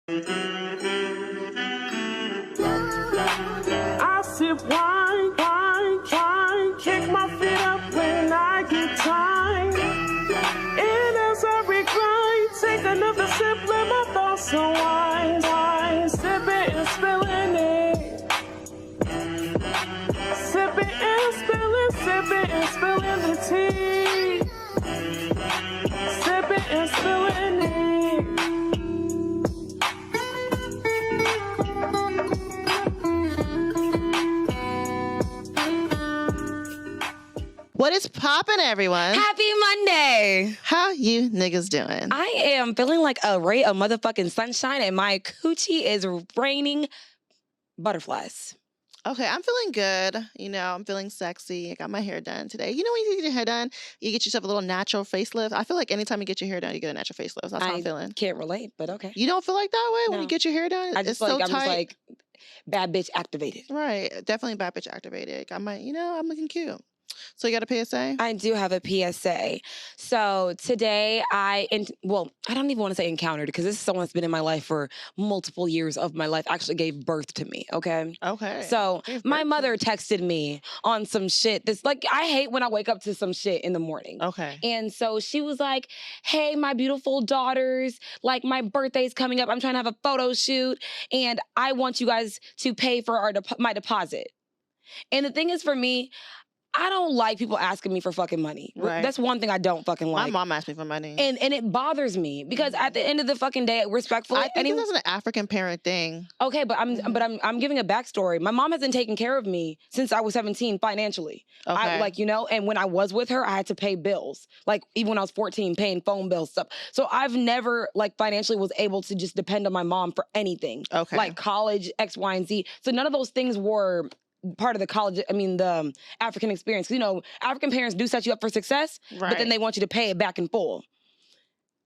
I sip wine, kick my feet up when I get time. And as I recline, take another sip, let my thoughts unwind. Sipping and spilling it. Sipping and spilling the tea. Sipping and spilling it. What is poppin', everyone? Happy Monday. How you niggas doing? I am feeling like a ray of motherfucking sunshine and my coochie is raining butterflies. Okay, I'm feeling good. You know, I'm feeling sexy. I got my hair done today. You know when you get your hair done, you get yourself a little natural facelift? I feel like anytime you get your hair done, you get a natural facelift. That's how I'm feeling. Can't relate, but okay. You don't feel like that way when No. you get your hair done? I just feel like I'm just like bad bitch activated. Right, definitely bad bitch activated. I'm looking cute. So you got a PSA? I do have a PSA. So today I don't even want to say encountered because this is someone that's been in my life for multiple years of my life, actually gave birth to me, okay? Okay. So my mother texted me on some shit that's like, I hate when I wake up to some shit in the morning. Okay. And so she was like, hey, my beautiful daughters, like my birthday's coming up. I'm trying to have a photo shoot and I want you guys to pay for my deposit. And the thing is for me, I don't like people asking me for fucking money. Right. That's one thing I don't fucking like. My mom asked me for money. And it bothers me because at the end of the fucking day, respectfully, I think this is an African parent thing. Okay, but I'm giving a backstory. My mom has been taking care of me since I was 17 financially. Okay. And when I was with her, I had to pay bills. Like even when I was 14, paying phone bills, stuff. So I've never financially was able to just depend on my mom for anything. Okay. Like college, X, Y, and Z. So none of those things were part of the African experience. You know, African parents do set you up for success, but then they want you to pay it back in full.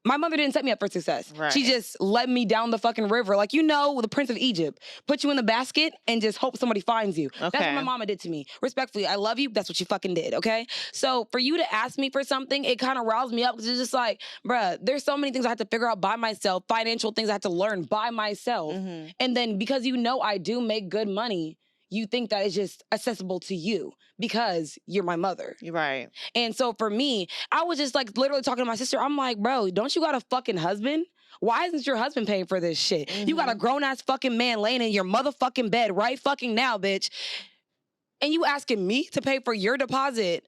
My mother didn't set me up for success. Right. She just led me down the fucking river. Like, the Prince of Egypt. Put you in the basket and just hope somebody finds you. Okay. That's what my mama did to me. Respectfully, I love you. That's what you fucking did, okay? So for you to ask me for something, it kind of roused me up because it's just like, bruh, there's so many things I have to figure out by myself, financial things I have to learn by myself. Mm-hmm. And then because I do make good money, you think that it's just accessible to you because you're my mother. You're right. And so for me, I was just literally talking to my sister. I'm like, bro, don't you got a fucking husband? Why isn't your husband paying for this shit? Mm-hmm. You got a grown-ass fucking man laying in your motherfucking bed right fucking now, bitch. And you asking me to pay for your deposit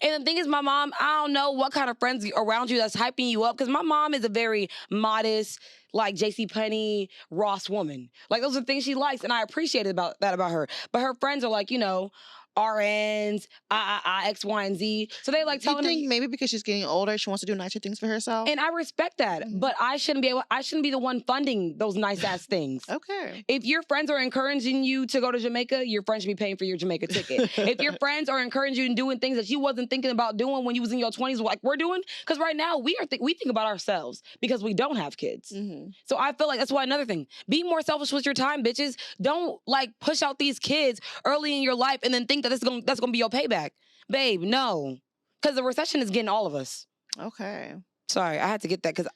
and the thing is, my mom, I don't know what kind of friends around you that's hyping you up because my mom is a very modest, like JCPenney, Ross woman. Like those are things she likes, and I appreciate about her. But her friends are like, RNs, X, Y, and Z. So they telling her. You think maybe because she's getting older, she wants to do nicer things for herself? And I respect that, but I shouldn't be the one funding those nice ass things. Okay. If your friends are encouraging you to go to Jamaica, your friends should be paying for your Jamaica ticket. If your friends are encouraging you and doing things that you wasn't thinking about doing when you was in your 20s, like we're doing, because right now we think about ourselves because we don't have kids. Mm-hmm. So I feel like that's why another thing, be more selfish with your time, bitches. Don't push out these kids early in your life and then think that that's gonna be your payback. Babe, no. Because the recession is getting all of us. Okay. Sorry, I had to get that because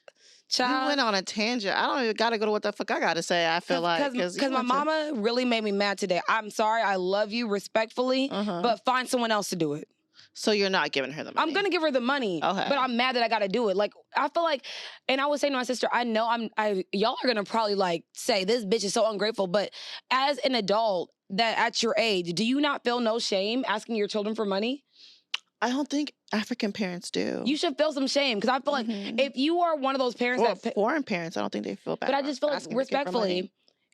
you went on a tangent. I don't even got to go to what the fuck I got to say, I feel like. Because my mama really made me mad today. I'm sorry. I love you respectfully, but find someone else to do it. So you're not giving her the money? I'm going to give her the money, okay, but I'm mad that I got to do it. I feel like, and I was saying to my sister, I know y'all are going to probably say, this bitch is so ungrateful, but as an adult that at your age, do you not feel no shame asking your children for money? I don't think African parents do. You should feel some shame because I feel like if you are one of those parents foreign parents, I don't think they feel bad. But I just feel like respectfully,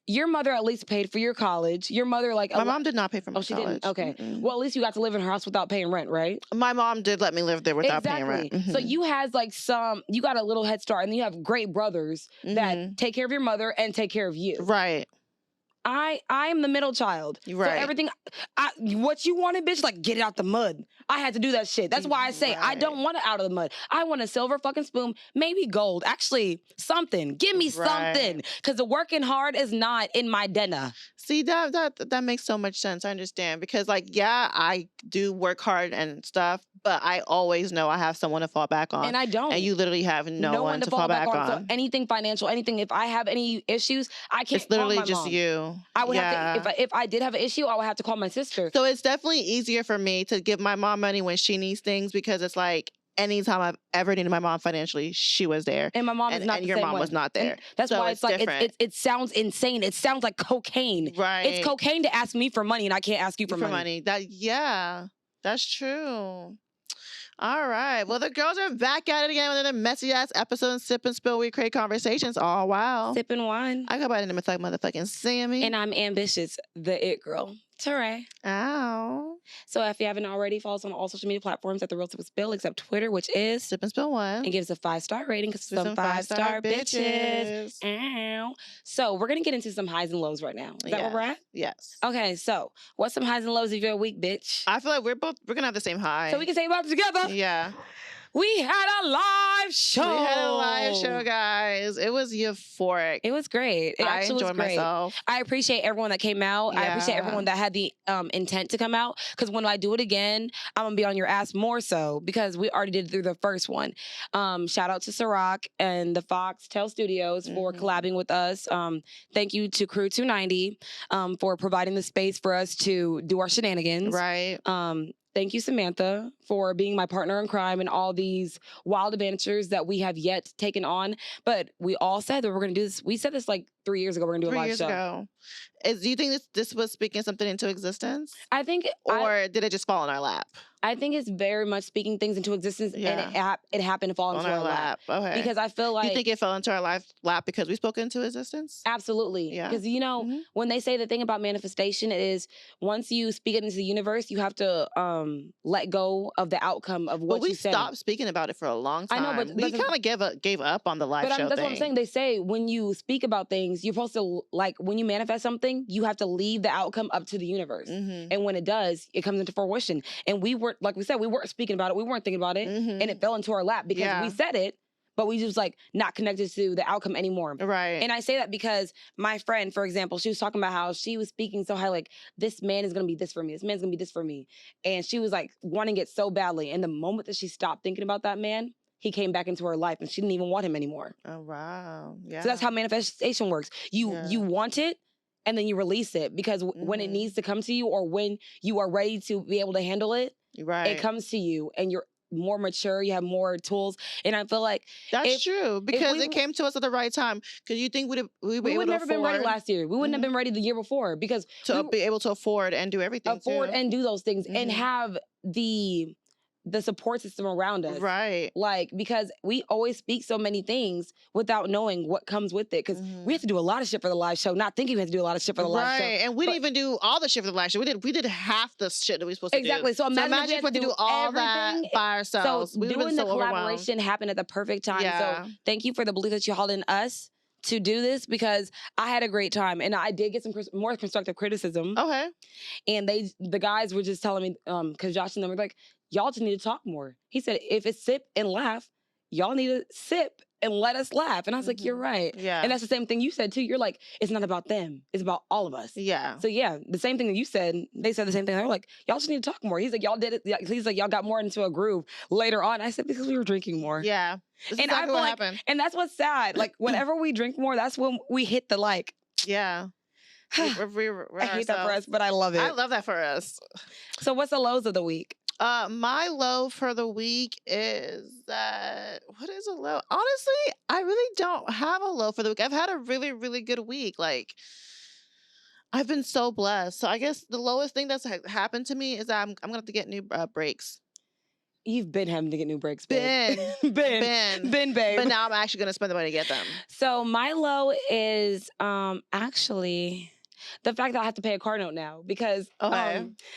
your mother at least paid for your college. Your mother my mom did not pay for my college. Oh, she didn't? Okay. Well, at least you got to live in her house without paying rent, right? My mom did let me live there without paying rent. So you has you got a little head start and then you have great brothers that take care of your mother and take care of you. Right. I am the middle child. Right. So everything, what you wanted, bitch, like get it out the mud. I had to do that shit. That's why I say I don't want it out of the mud. I want a silver fucking spoon, maybe gold. Actually, something. Give me something. Because the working hard is not in my dinner. See, that makes so much sense. I understand. Because, like, yeah, I do work hard and stuff, but I always know I have someone to fall back on. And I don't. And you literally have no one to fall back on. So anything financial, anything, if I have any issues, I can't It's literally call my just mom. you. I would have to, if I did have an issue, I would have to call my sister. So it's definitely easier for me to give my mom money when she needs things, because it's like anytime I've ever needed my mom financially, she was there. And my mom is not and the your same mom way. was not there. And that's so why it's like different. it sounds insane. It sounds like cocaine. Right. It's cocaine to ask me for money, and I can't ask you for money. That's true. All right. Well, the girls are back at it again with another messy ass episode of Sip and Spill. We create conversations. Oh wow. Sipping wine. I go by the name of motherfucking Sammy. And I'm ambitious, the it girl. Teray. Ow. So if you haven't already, follow us on all social media platforms at The Real Sip and Spill, except Twitter, which is Sip and Spill 1. And give us a 5-star rating because some 5-star bitches. Ow. So we're going to get into some highs and lows right now. Is that where we're at? Yes. Okay, so what's some highs and lows of your week, bitch? I feel like we're going to have the same high. So we can say about it together. Yeah. We had a live show. We had a live show, guys. It was euphoric. It was great. I enjoyed myself. I appreciate everyone that came out. Yeah. I appreciate everyone that had the intent to come out. Because when I do it again, I'm going to be on your ass more so because we already did it through the first one. Shout out to Ciroc and the Foxtel Studios for collabing with us. Thank you to Crew 290 for providing the space for us to do our shenanigans. Right. Thank you, Samantha, for being my partner in crime and all these wild adventures that we have yet taken on. But we all said that we're going to do this. We said this like 3 years ago. We're going to do a live show. 3 years ago. Do you think this was speaking something into existence? I think, or did it just fall in our lap? I think it's very much speaking things into existence, and it happened to fall into our lap. Okay. Because I feel like... You think it fell into our lap because we spoke into existence? Absolutely. Yeah. Because, you know, when they say the thing about manifestation is once you speak it into the universe, you have to let go of the outcome of what you said. We stopped speaking about it for a long time. I know, but... We kind of gave up on the live show thing. That's what I'm saying. They say when you speak about things, you're supposed to, like, when you manifest something, you have to leave the outcome up to the universe. And when it does, it comes into fruition. And we weren't, like we said, we weren't speaking about it. We weren't thinking about it. And it fell into our lap because we said it, but we just like not connected to the outcome anymore. Right. And I say that because my friend, for example, she was talking about how she was speaking so high, like, this man is going to be this for me. This man's going to be this for me. And she was like wanting it so badly. And the moment that she stopped thinking about that man, he came back into her life and she didn't even want him anymore. Oh, wow. Yeah. So that's how manifestation works. You want it, and then you release it because when it needs to come to you or when you are ready to be able to handle it, it comes to you and you're more mature, you have more tools. And I feel like that's true because it came to us at the right time. Because you think we would never been ready last year. We wouldn't have been ready the year before because to be able to afford and do everything. And do those things and have the support system around us. Right. Like, because we always speak so many things without knowing what comes with it. Because we have to do a lot of shit for the live show, not thinking we have to do a lot of shit for the live show. Right. And we didn't even do all the shit for the live show. We did half the shit that we were supposed to do. Exactly. So imagine if we had to do all that by ourselves. So doing the collaboration happened at the perfect time. Yeah. So thank you for the belief that you held in us to do this because I had a great time and I did get some more constructive criticism. Okay. And the guys were just telling me, because Josh and them were like, y'all just need to talk more. He said, if it's sip and laugh, y'all need to sip and let us laugh. And I was like, you're right. Yeah. And that's the same thing you said too. You're like, it's not about them. It's about all of us. Yeah. So yeah, the same thing that you said, they said the same thing. They were like, y'all just need to talk more. He's like, y'all did it. He's like, y'all got more into a groove later on. I said, because we were drinking more. Yeah. And exactly I feel like, happened. And that's what's sad. Like whenever we drink more, that's when we hit the like. Yeah. we're I hate that for us, but I love it. I love that for us. So what's the lows of the week? My low for the week is that, what is a low? Honestly, I really don't have a low for the week. I've had a really, really good week. Like, I've been so blessed. So I guess the lowest thing that's happened to me is that I'm going to have to get new brakes. You've been having to get new brakes, babe. Been, babe. But now I'm actually going to spend the money to get them. So my low is actually the fact that I have to pay a car note now because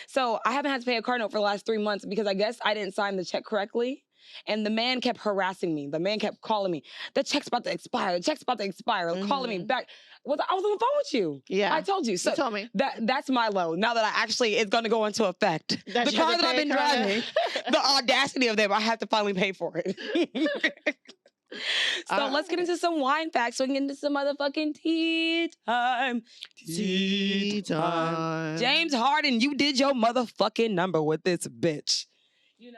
so I haven't had to pay a car note for the last 3 months because I guess I didn't sign the check correctly. And the man kept harassing me. The man kept calling me. The check's about to expire. The check's about to expire. Calling me back. I was on the phone with you. Yeah. I told you. So you told me. That's my low. Now that it's going to go into effect. That the you have car to that I've pay, been Corona? driving, the audacity of them, I have to finally pay for it. So let's get into some wine facts so we can get into some motherfucking tea time. Tea time. James Harden, you did your motherfucking number with this bitch. You know,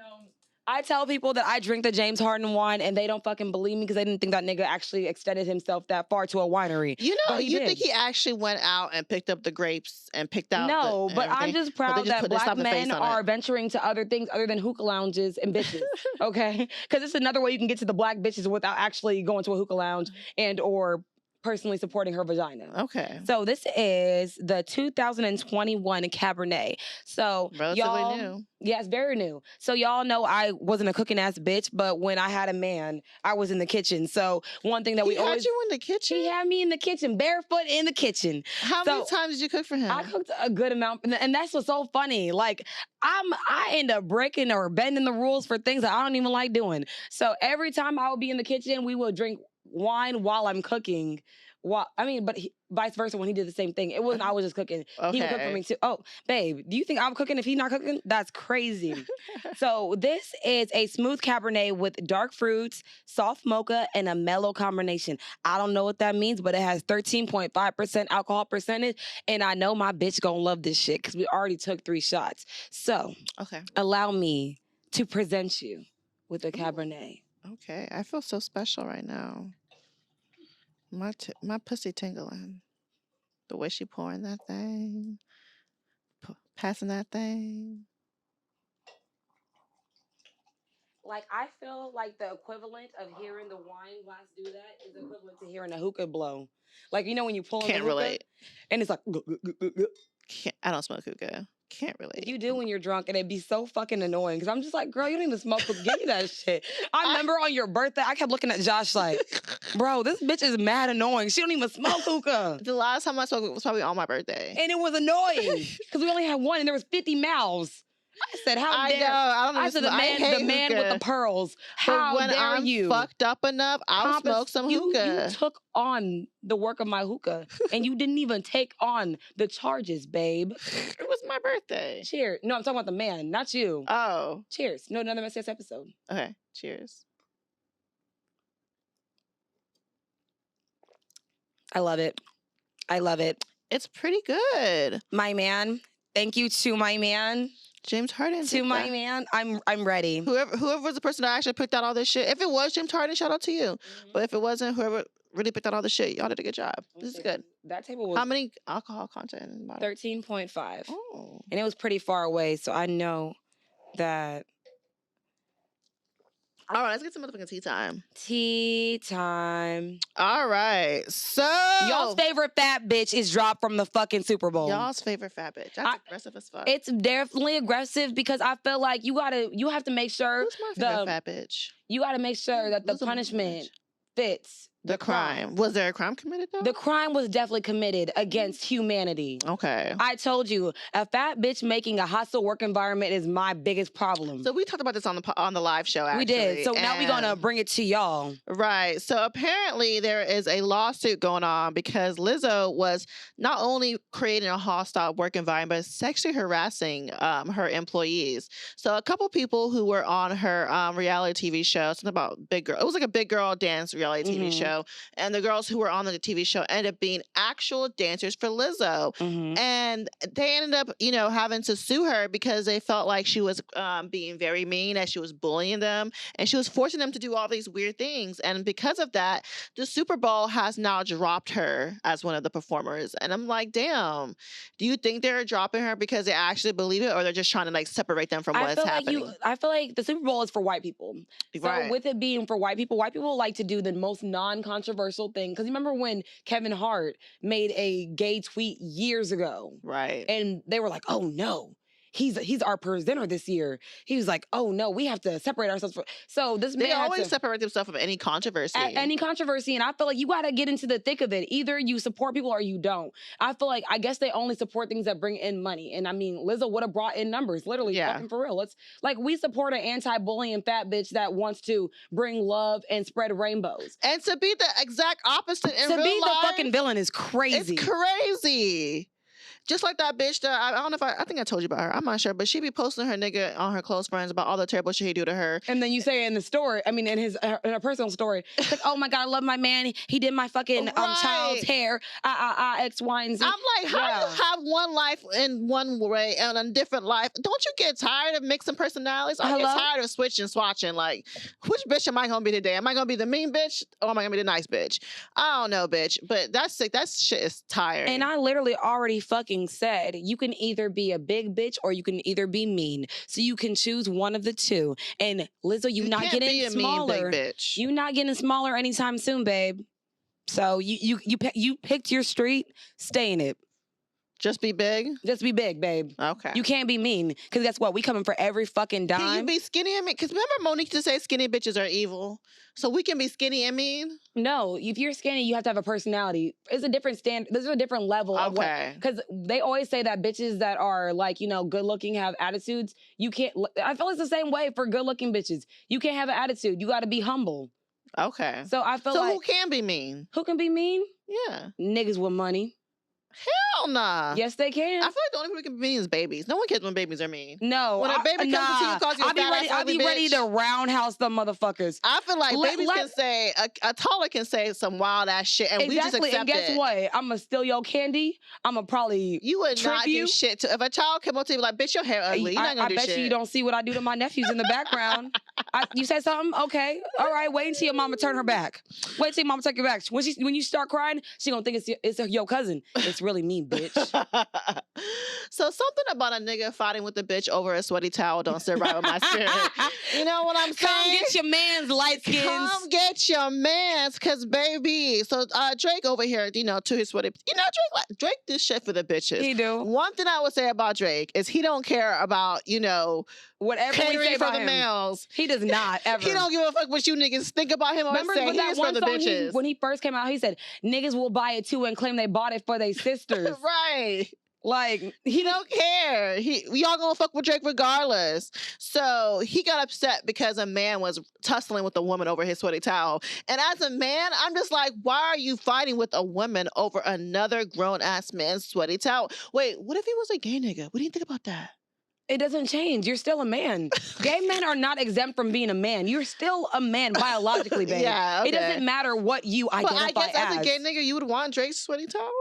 I tell people that I drink the James Harden wine and they don't fucking believe me because they didn't think that nigga actually extended himself that far to a winery. You know, But he you did. think he actually went out and picked up the grapes and picked out No, the, but I'm everything? just proud just that put- they black slapped the face men on are it. venturing to other things other than hookah lounges and bitches, okay? Because it's another way you can get to the black bitches without actually going to a hookah lounge and or personally supporting her vagina. Okay. So this is the 2021 Cabernet. So Relatively y'all, new. yeah, it's very new. So y'all know I wasn't a cooking ass bitch, but when I had a man, I was in the kitchen. So one thing that we He had always you in the kitchen? he had me in the kitchen, barefoot in the kitchen. How many times did you cook for him? I cooked a good amount, and that's what's so funny. Like I end up breaking or bending the rules for things that I don't even like doing. So every time I would be in the kitchen, we would drink wine while I'm cooking. Vice versa when he did the same thing. It wasn't I was just cooking. He would cook for Okay. me too. Oh, babe, do you think I'm cooking if he's not cooking? That's crazy. So this is a smooth Cabernet with dark fruits, soft mocha, and a mellow combination. I don't know what that means, but it has 13.5% alcohol percentage, and I know my bitch gonna love this shit because we already took 3 shots. So Okay. allow me to present you with a Cabernet. Okay. I feel so special right now. My pussy tingling. The way she pouring that thing. Passing that thing. Like, I feel like the equivalent of hearing the wine glass do that is equivalent to hearing a hookah blow. Like, you know when you pull in the Can't hookah, relate. and it's like, I don't smoke hookah. Can't relate. you do when you're drunk, and it'd be so fucking annoying. Because I'm just like, girl, you don't even smoke hookah. Give me that shit. I remember on your birthday, I kept looking at Josh like, bro, this bitch is mad annoying. She don't even smoke hookah. The last time I smoked was probably on my birthday. And it was annoying. Because we only had one, and there was 50 mouths. I said, how I dare know. I don't I even said, the smoke. I man, hate the man with hookah. the pearls. But How when dare I'm you? fucked up enough, I'll smoke some hookah. You took on the work of my hookah, and you didn't even take on the charges, babe. It was my birthday. Cheers. No, I'm talking about the man, not you. Oh, Cheers. No, another messy episode. okay. Cheers. I love it. I love it. It's pretty good. My man. Thank you to my man. James Harden. To picked my that. man. I'm ready. Whoever was the person that actually picked out all this shit. If it was James Harden, shout out to you. But if it wasn't, whoever really picked out all this shit, y'all did a good job. This is good. That table was How many alcohol content in the bottle? 13.5. Oh. And it was pretty far away, so I know that. All right, let's get some motherfucking tea time. Tea time. All right, so Y'all's favorite fat bitch is dropped from the fucking Super Bowl. y'all's favorite fat bitch. That's aggressive as fuck. It's definitely aggressive because I feel like you have to make sure Who's my favorite fat bitch? you gotta make sure that the Who's the favorite punishment bitch? fits The crime. Was there a crime committed though? The crime was definitely committed against humanity. Okay. I told you, a fat bitch making a hostile work environment is my biggest problem. So we talked about this on the live show. Actually, we did. So now we're gonna bring it to y'all. Right. So apparently there is a lawsuit going on because Lizzo was not only creating a hostile work environment, but sexually harassing her employees. So a couple people who were on her reality TV show, something about Big Girl. It was like a Big Girl dance reality TV show. And the girls who were on the TV show ended up being actual dancers for Lizzo. And they ended up, having to sue her because they felt like she was being very mean, that she was bullying them, and she was forcing them to do all these weird things. And because of that, the Super Bowl has now dropped her as one of the performers. And I'm like, damn, do you think they're dropping her because they actually believe it, or they're just trying to separate them from what's happening? I feel like the Super Bowl is for white people. Right. So with it being for white people like to do the most non-controversial thing. Because you remember when Kevin Hart made a gay tweet years ago? Right. And they were like, oh no, he's our presenter this year. He was like, oh no, we have to separate ourselves. So this They man had always to, separate themselves from any controversy. any controversy, and I feel like you got to get into the thick of it. Either you support people or you don't. I feel like I guess they only support things that bring in money, and I mean Lizzo would have brought in numbers, literally, fucking for real. Let's like we support an anti-bullying fat bitch that wants to bring love and spread rainbows. And to be the exact opposite in real life, to be the fucking villain is crazy. It's crazy. Just like that bitch that I don't know if I think I told you about her. I'm not sure, but she be posting her nigga on her close friends about all the terrible shit he do to her. And then you say in the story, I mean, in her personal story, like, oh my God, I love my man. He did my fucking child's hair. X, Y, and Z. I'm like, how do you have one life in one way and a different life? Don't you get tired of mixing personalities? I get tired of switching, swatching. Like, which bitch am I gonna be today? Am I gonna be the mean bitch or am I gonna be the nice bitch? I don't know, bitch. But that's sick. That shit is tiring. And I literally already fucking said you can either be a big bitch or you can either be mean. So you can choose one of the two. And Lizzo, you not can't getting be a smaller. mean big bitch. You not getting smaller anytime soon, babe. So you picked your street, stay in it. Just be big? Just be big, babe. Okay. You can't be mean. Because guess what? We coming for every fucking dime. Can you be skinny and mean? Because remember Monique to say skinny bitches are evil. So we can be skinny and mean? No. If you're skinny, you have to have a personality. It's a different standard. There's a different level of what. Because they always say that bitches that are like, you know, good looking have attitudes. You can't. I feel it's the same way for good looking bitches. You can't have an attitude. You got to be humble. Okay. So I feel like. So who can be mean? Who can be mean? Yeah. Niggas with money. Hell nah. Yes, they can. I feel like the only people who can be mean is babies. No one cares when babies are mean. No. When a baby comes to you, calls you a fat ass I'll be ready to roundhouse them motherfuckers. I feel like babies can say, a taller can say some wild ass shit and we just accept it. And guess what? I'm going to steal your candy. I'm going to probably You would not do shit to, if a child came up to you like, bitch, your hair ugly. You're not going to do shit. I bet you don't see what I do to my nephews in the background. You say something? Okay. All right. Wait until your mama turn her back. Wait till your mama take her back. When you start crying, she going to think it's your cousin. It's really me, bitch. So something about a nigga fighting with a bitch over a sweaty towel don't sit right with my spirit. You know what I'm saying? Come get your man's light skins. Come get your man's, cause baby. So Drake over here, you know, to his sweaty. You know, Drake this shit for the bitches. He do. One thing I would say about Drake is he don't care about, you know, whatever we say for about the him. males. He does not ever. He don't give a fuck what you niggas think about him or Remember say. that He's one for the song bitches. when he first came out, he said, niggas will buy it too and claim they bought it for their sisters. Right. Like, he don't care. Y'all gonna fuck with Drake regardless. So he got upset because a man was tussling with a woman over his sweaty towel. And as a man, I'm just like, why are you fighting with a woman over another grown-ass man's sweaty towel? Wait, what if he was a gay nigga? What do you think about that? It doesn't change. You're still a man. Gay men are not exempt from being a man. You're still a man biologically, babe. Yeah, okay. It doesn't matter what you identify but I guess as a gay as. nigga, you would want Drake's sweaty towel?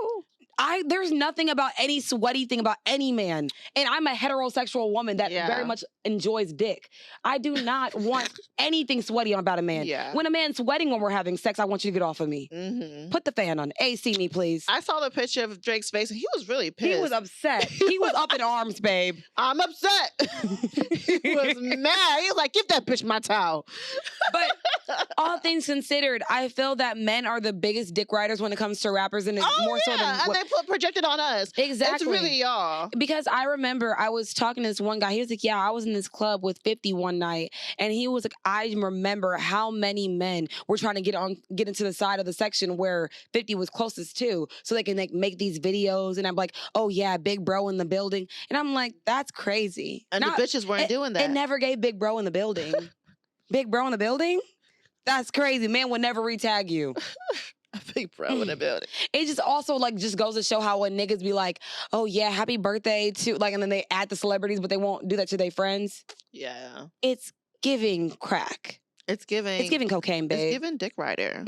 There's nothing about any sweaty thing about any man. And I'm a heterosexual woman that very much enjoys dick. I do not want anything sweaty about a man. Yeah. When a man's sweating when we're having sex, I want you to get off of me. Mm-hmm. Put the fan on. AC me, please. I saw the picture of Drake's face and he was really pissed. He was upset. He was up in arms, babe. I'm upset. He was mad. He was like, give that bitch my towel. But all things considered, I feel that men are the biggest dick riders when it comes to rappers, and it's more so than and they projected on us. Exactly. It's really y'all. Because I remember I was talking to this one guy. He was like, yeah, I was in this club with 50 one night. And he was like, I remember how many men were trying to get into the side of the section where 50 was closest to, so they can make these videos. And I'm like, oh yeah, big bro in the building. And I'm like, that's crazy. And the bitches weren't doing that. It never gave big bro in the building. Big bro in the building? That's crazy. Man would never retag you. A big bro in the building. It just also just goes to show how when niggas be like, oh yeah, happy birthday to and then they add the celebrities, but they won't do that to their friends. Yeah. It's giving crack. It's giving cocaine, babe. It's giving dick rider.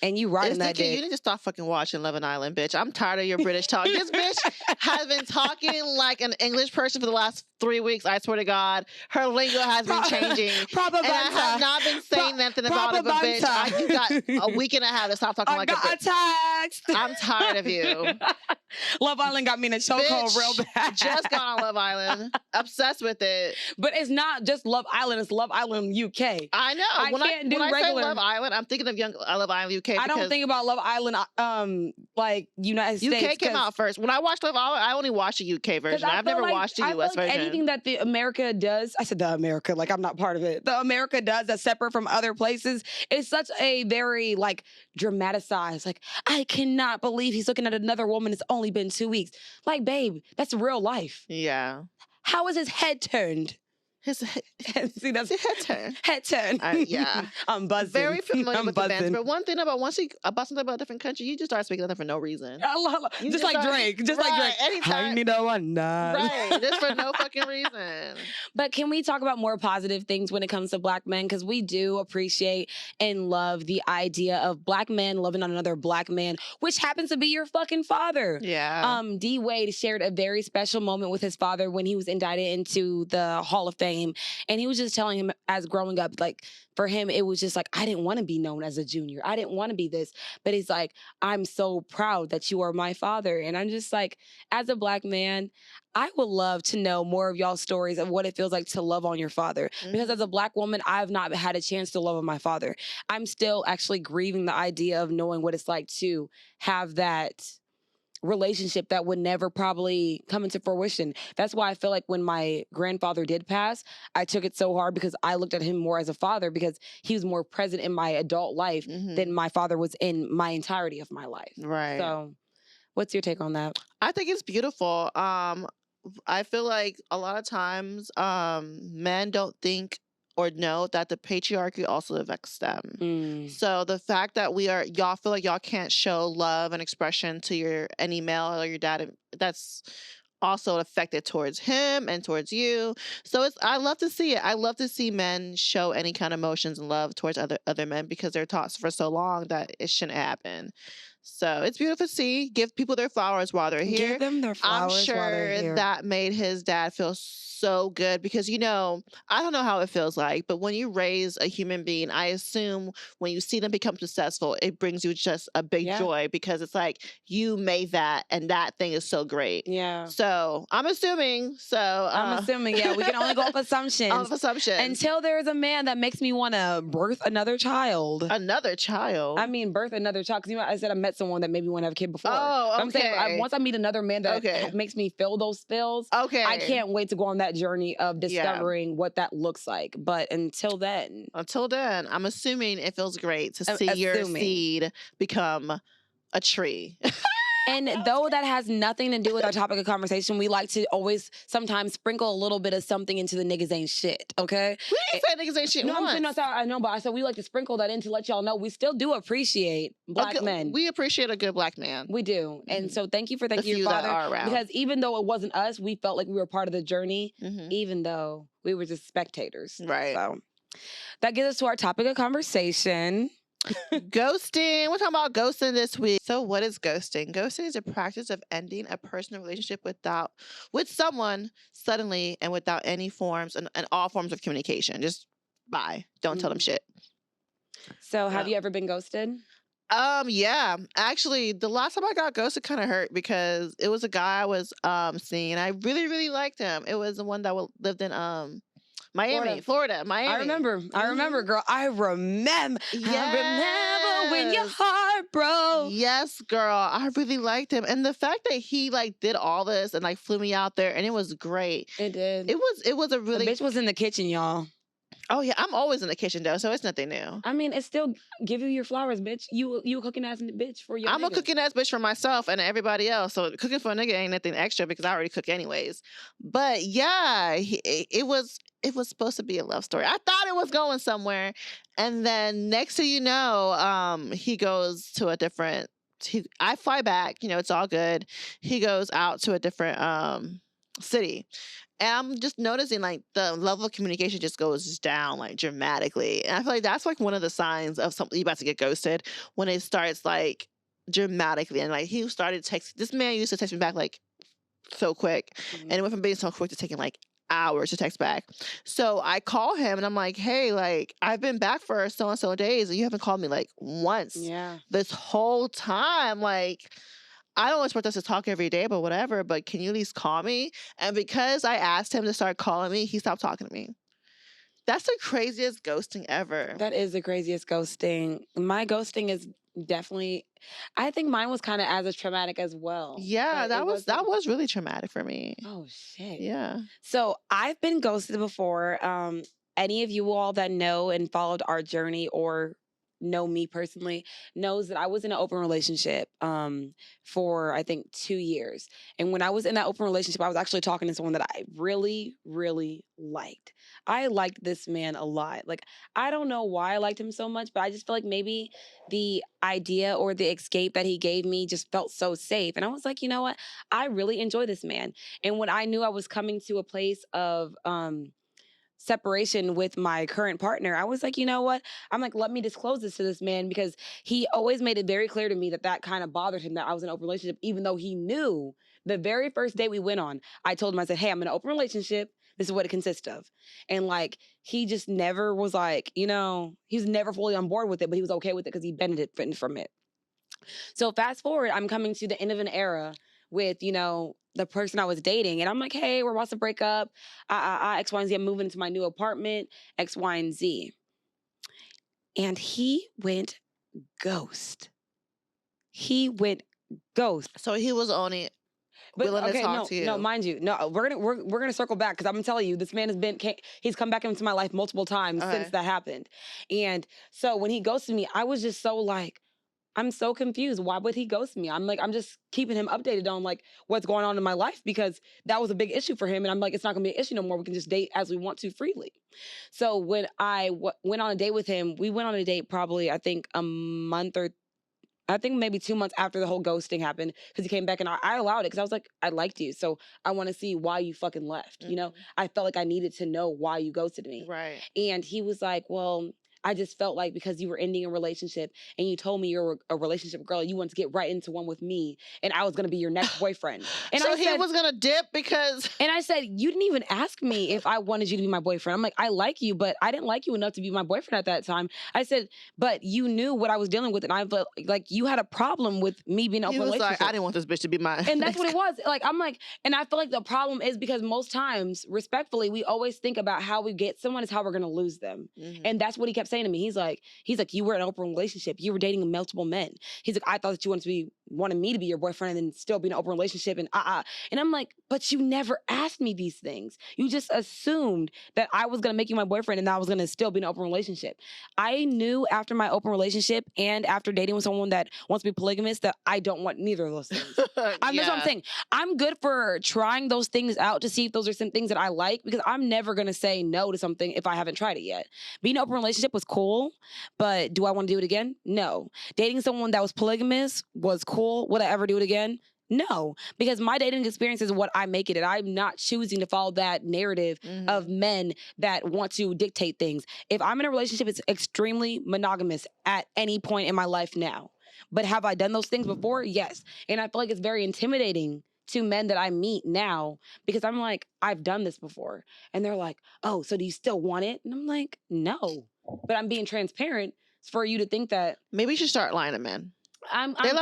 And you riding that dick. You need to stop fucking watching Love Island, bitch. I'm tired of your British talk. This bitch has been talking like an English person for the last 3 weeks. I swear to God. Her lingo has been changing. And I have not been saying nothing about it, but bitch, you got a week and a half to stop talking like a bitch. Text. I'm tired of you. Love Island got me in a chokehold real bad. Just got on Love Island. Obsessed with it. But it's not just Love Island. It's Love Island UK. I I know. I can't do when regular. I say Love Island, I'm thinking of Love Island UK. I don't think about Love Island, like United States. UK came out first. When I watched Love Island, I only watched the UK version. I've never watched the US version. Anything that the America does, I said the America, like I'm not part of it. The America does that's separate from other places. It's such a very like dramatized. Like I cannot believe he's looking at another woman. It's only been 2 weeks. Like, babe, that's real life. Yeah. How is his head turned? See, that's his head turn. Head turn. Yeah. I'm buzzing. Very familiar with the buzzing. bands. But one thing about about something about a different country, you just start speaking of them for no reason. Just like Drake. Just like Drake. Anytime. Right. Just for no fucking reason. But can we talk about more positive things when it comes to Black men? Because we do appreciate and love the idea of Black men loving on another Black man, which happens to be your fucking father. Yeah. D. Wade shared a very special moment with his father when he was indicted into the Hall of Fame. And he was just telling him as growing up, like for him, it was just like, I didn't want to be known as a junior. I didn't want to be this. But he's like, I'm so proud that you are my father. And I'm just like, as a Black man, I would love to know more of y'all's stories of what it feels like to love on your father. Mm-hmm. Because as a Black woman, I've not had a chance to love on my father. I'm still actually grieving the idea of knowing what it's like to have that relationship that would never probably come into fruition. That's why I feel like when my grandfather did pass, I took it so hard because I looked at him more as a father because he was more present in my adult life than my father was in my entirety of my life. Right. So what's your take on that? I think it's beautiful. I feel like a lot of times men don't think or know that the patriarchy also affects them. So the fact that y'all feel like y'all can't show love and expression to any male or your dad, that's also affected towards him and towards you. So I love to see it. I love to see men show any kind of emotions and love towards other men because they're taught for so long that it shouldn't happen. So it's beautiful to see. Give people their flowers while they're here. Give them their flowers I'm sure while they're here. That made his dad feel so good because, I don't know how it feels like, but when you raise a human being, I assume when you see them become successful, it brings you just a big joy because it's like you made that and that thing is so great. Yeah. So I'm assuming. Yeah. We can only go off assumptions. Until there's a man that makes me want to birth another child. Another child? I mean, birth another child. Because I said I met someone that made me want to have a kid before. Oh, okay. I'm saying once I meet another man that makes me feel those feels, I can't wait to go on that journey of discovering what that looks like. But until then, I'm assuming it feels great to see your seed become a tree. And though that has nothing to do with our topic of conversation, we like to always sometimes sprinkle a little bit of something into the niggas ain't shit, okay? We didn't say niggas ain't shit once. I know, but I said we like to sprinkle that in to let y'all know we still do appreciate Black men. We appreciate a good Black man. We do. And so thank you for your father. That are around. Because even though it wasn't us, we felt like we were part of the journey, even though we were just spectators. Right. So that gets us to our topic of conversation. Ghosting. We're talking about ghosting this week. So what is ghosting? Ghosting is a practice of ending a personal relationship with someone suddenly and without any forms and all forms of communication. Just bye. Don't tell them shit. So have you ever been ghosted? Yeah. Actually, the last time I got ghosted kind of hurt because it was a guy I was seeing and I really, really liked him. It was the one that lived in Miami. I remember, girl. I remember. Yes. I remember when your heart broke. Yes, girl. I really liked him. And the fact that he did all this and flew me out there and it was great. It did. It was a really... The bitch was in the kitchen, y'all. Oh, yeah. I'm always in the kitchen, though, so it's nothing new. I mean, it's still give you your flowers, bitch. You a cooking ass bitch for your I'm niggas. a cooking ass bitch for myself and everybody else. So cooking for a nigga ain't nothing extra because I already cook anyways. But, yeah, it was supposed to be a love story. I thought it was going somewhere. And then next thing you know, he goes to a different... I fly back. It's all good. He goes out to a different city. And I'm just noticing the level of communication just goes down dramatically. And I feel like that's one of the signs of something you about to get ghosted when it starts dramatically. And he started texting. This man used to text me back so quick. And it went from being so quick to taking hours to text back. So I call him and I'm like, hey, I've been back for so and so days and you haven't called me once this whole time. I don't expect us to talk every day, but whatever, but can you at least call me? And because I asked him to start calling me, he stopped talking to me. That's the craziest ghosting ever. That is the craziest ghosting. My ghosting is definitely, I think mine was kind of as traumatic as well. Yeah, but it that wasn't- was really traumatic for me. Oh shit. Yeah. So I've been ghosted before. Any of you all that know and followed our journey or know me personally knows that I was in an open relationship for I think 2 years. And when I was in that open relationship, I was actually talking to someone that I really, really liked. I liked this man a lot. Like, I don't know why I liked him so much, but I just feel like maybe the idea or the escape that he gave me just felt so safe. And I was like, you know what? I really enjoy this man. And when I knew I was coming to a place of separation with my current partner, I was like, you know what? I'm like, let me disclose this to this man because he always made it very clear to me that that kind of bothered him that I was in an open relationship, even though he knew the very first date we went on, I told him, I said, hey, I'm in an open relationship. This is what it consists of. And like, he just never was like, you know, he was never fully on board with it, but he was okay with it because he benefited from it. So fast forward, I'm coming to the end of an era with, you know, the person I was dating. And I'm like, hey, we're about to break up. X, Y, and Z. I'm moving into my new apartment, X, Y, and Z. And he went ghost. He went ghost. So he was only But willing okay, to talk no, to you. no, mind you, no, we're gonna circle back because I'm gonna tell you, this man has been he's come back into my life multiple times Okay. since that happened. And so when he ghosted me, I was just so like, I'm so confused. Why would he ghost me? I'm like, I'm just keeping him updated on like what's going on in my life because that was a big issue for him. And I'm like, it's not gonna be an issue no more. We can just date as we want to freely. So when I went on a date with him, we went on a date probably, I think maybe 2 months after the whole ghosting happened because he came back and I allowed it because I was like, I liked you. So I want to see why you fucking left. You know, I felt like I needed to know why you ghosted me. Right. And he was like, well, I just felt like because you were ending a relationship and you told me you're a relationship girl, you wanted to get right into one with me and I was going to be your next boyfriend. And so I he said, was going to dip because... And I said, you didn't even ask me if I wanted you to be my boyfriend. I'm like, I like you, but I didn't like you enough to be my boyfriend at that time. I said, but you knew what I was dealing with and I felt like you had a problem with me being in an He open was relationship. like, I didn't want this bitch to be mine. And that's what it was. Like, I'm like, and I feel like the problem is because most times, respectfully, we always think about how we get someone is how we're going to lose them. And that's what he kept saying to me. He's like, you were in an open relationship. You were dating multiple men. He's like, I thought that you wanted me to be your boyfriend and then still be in an open relationship and And I'm like, but you never asked me these things. You just assumed that I was going to make you my boyfriend and I was going to still be in an open relationship. I knew after my open relationship and after dating with someone that wants to be polygamous that I don't want neither of those things. That's what I'm saying. I'm good for trying those things out to see if those are some things that I like because I'm never going to say no to something if I haven't tried it yet. Being in an open relationship was cool, but do I want to do it again? No. Dating someone that was polygamous was cool. Would I ever do it again? No, because my dating experience is what I make it, and I'm not choosing to follow that narrative of men that want to dictate things. If I'm in a relationship, it's extremely monogamous at any point in my life now. But have I done those things before? Yes. And I feel like it's very intimidating to men that I meet now because I'm like, I've done this before. And they're like, oh, so do you still want it? And I'm like, no. But I'm being transparent for you to think that. Maybe you should start lying to men. Men love a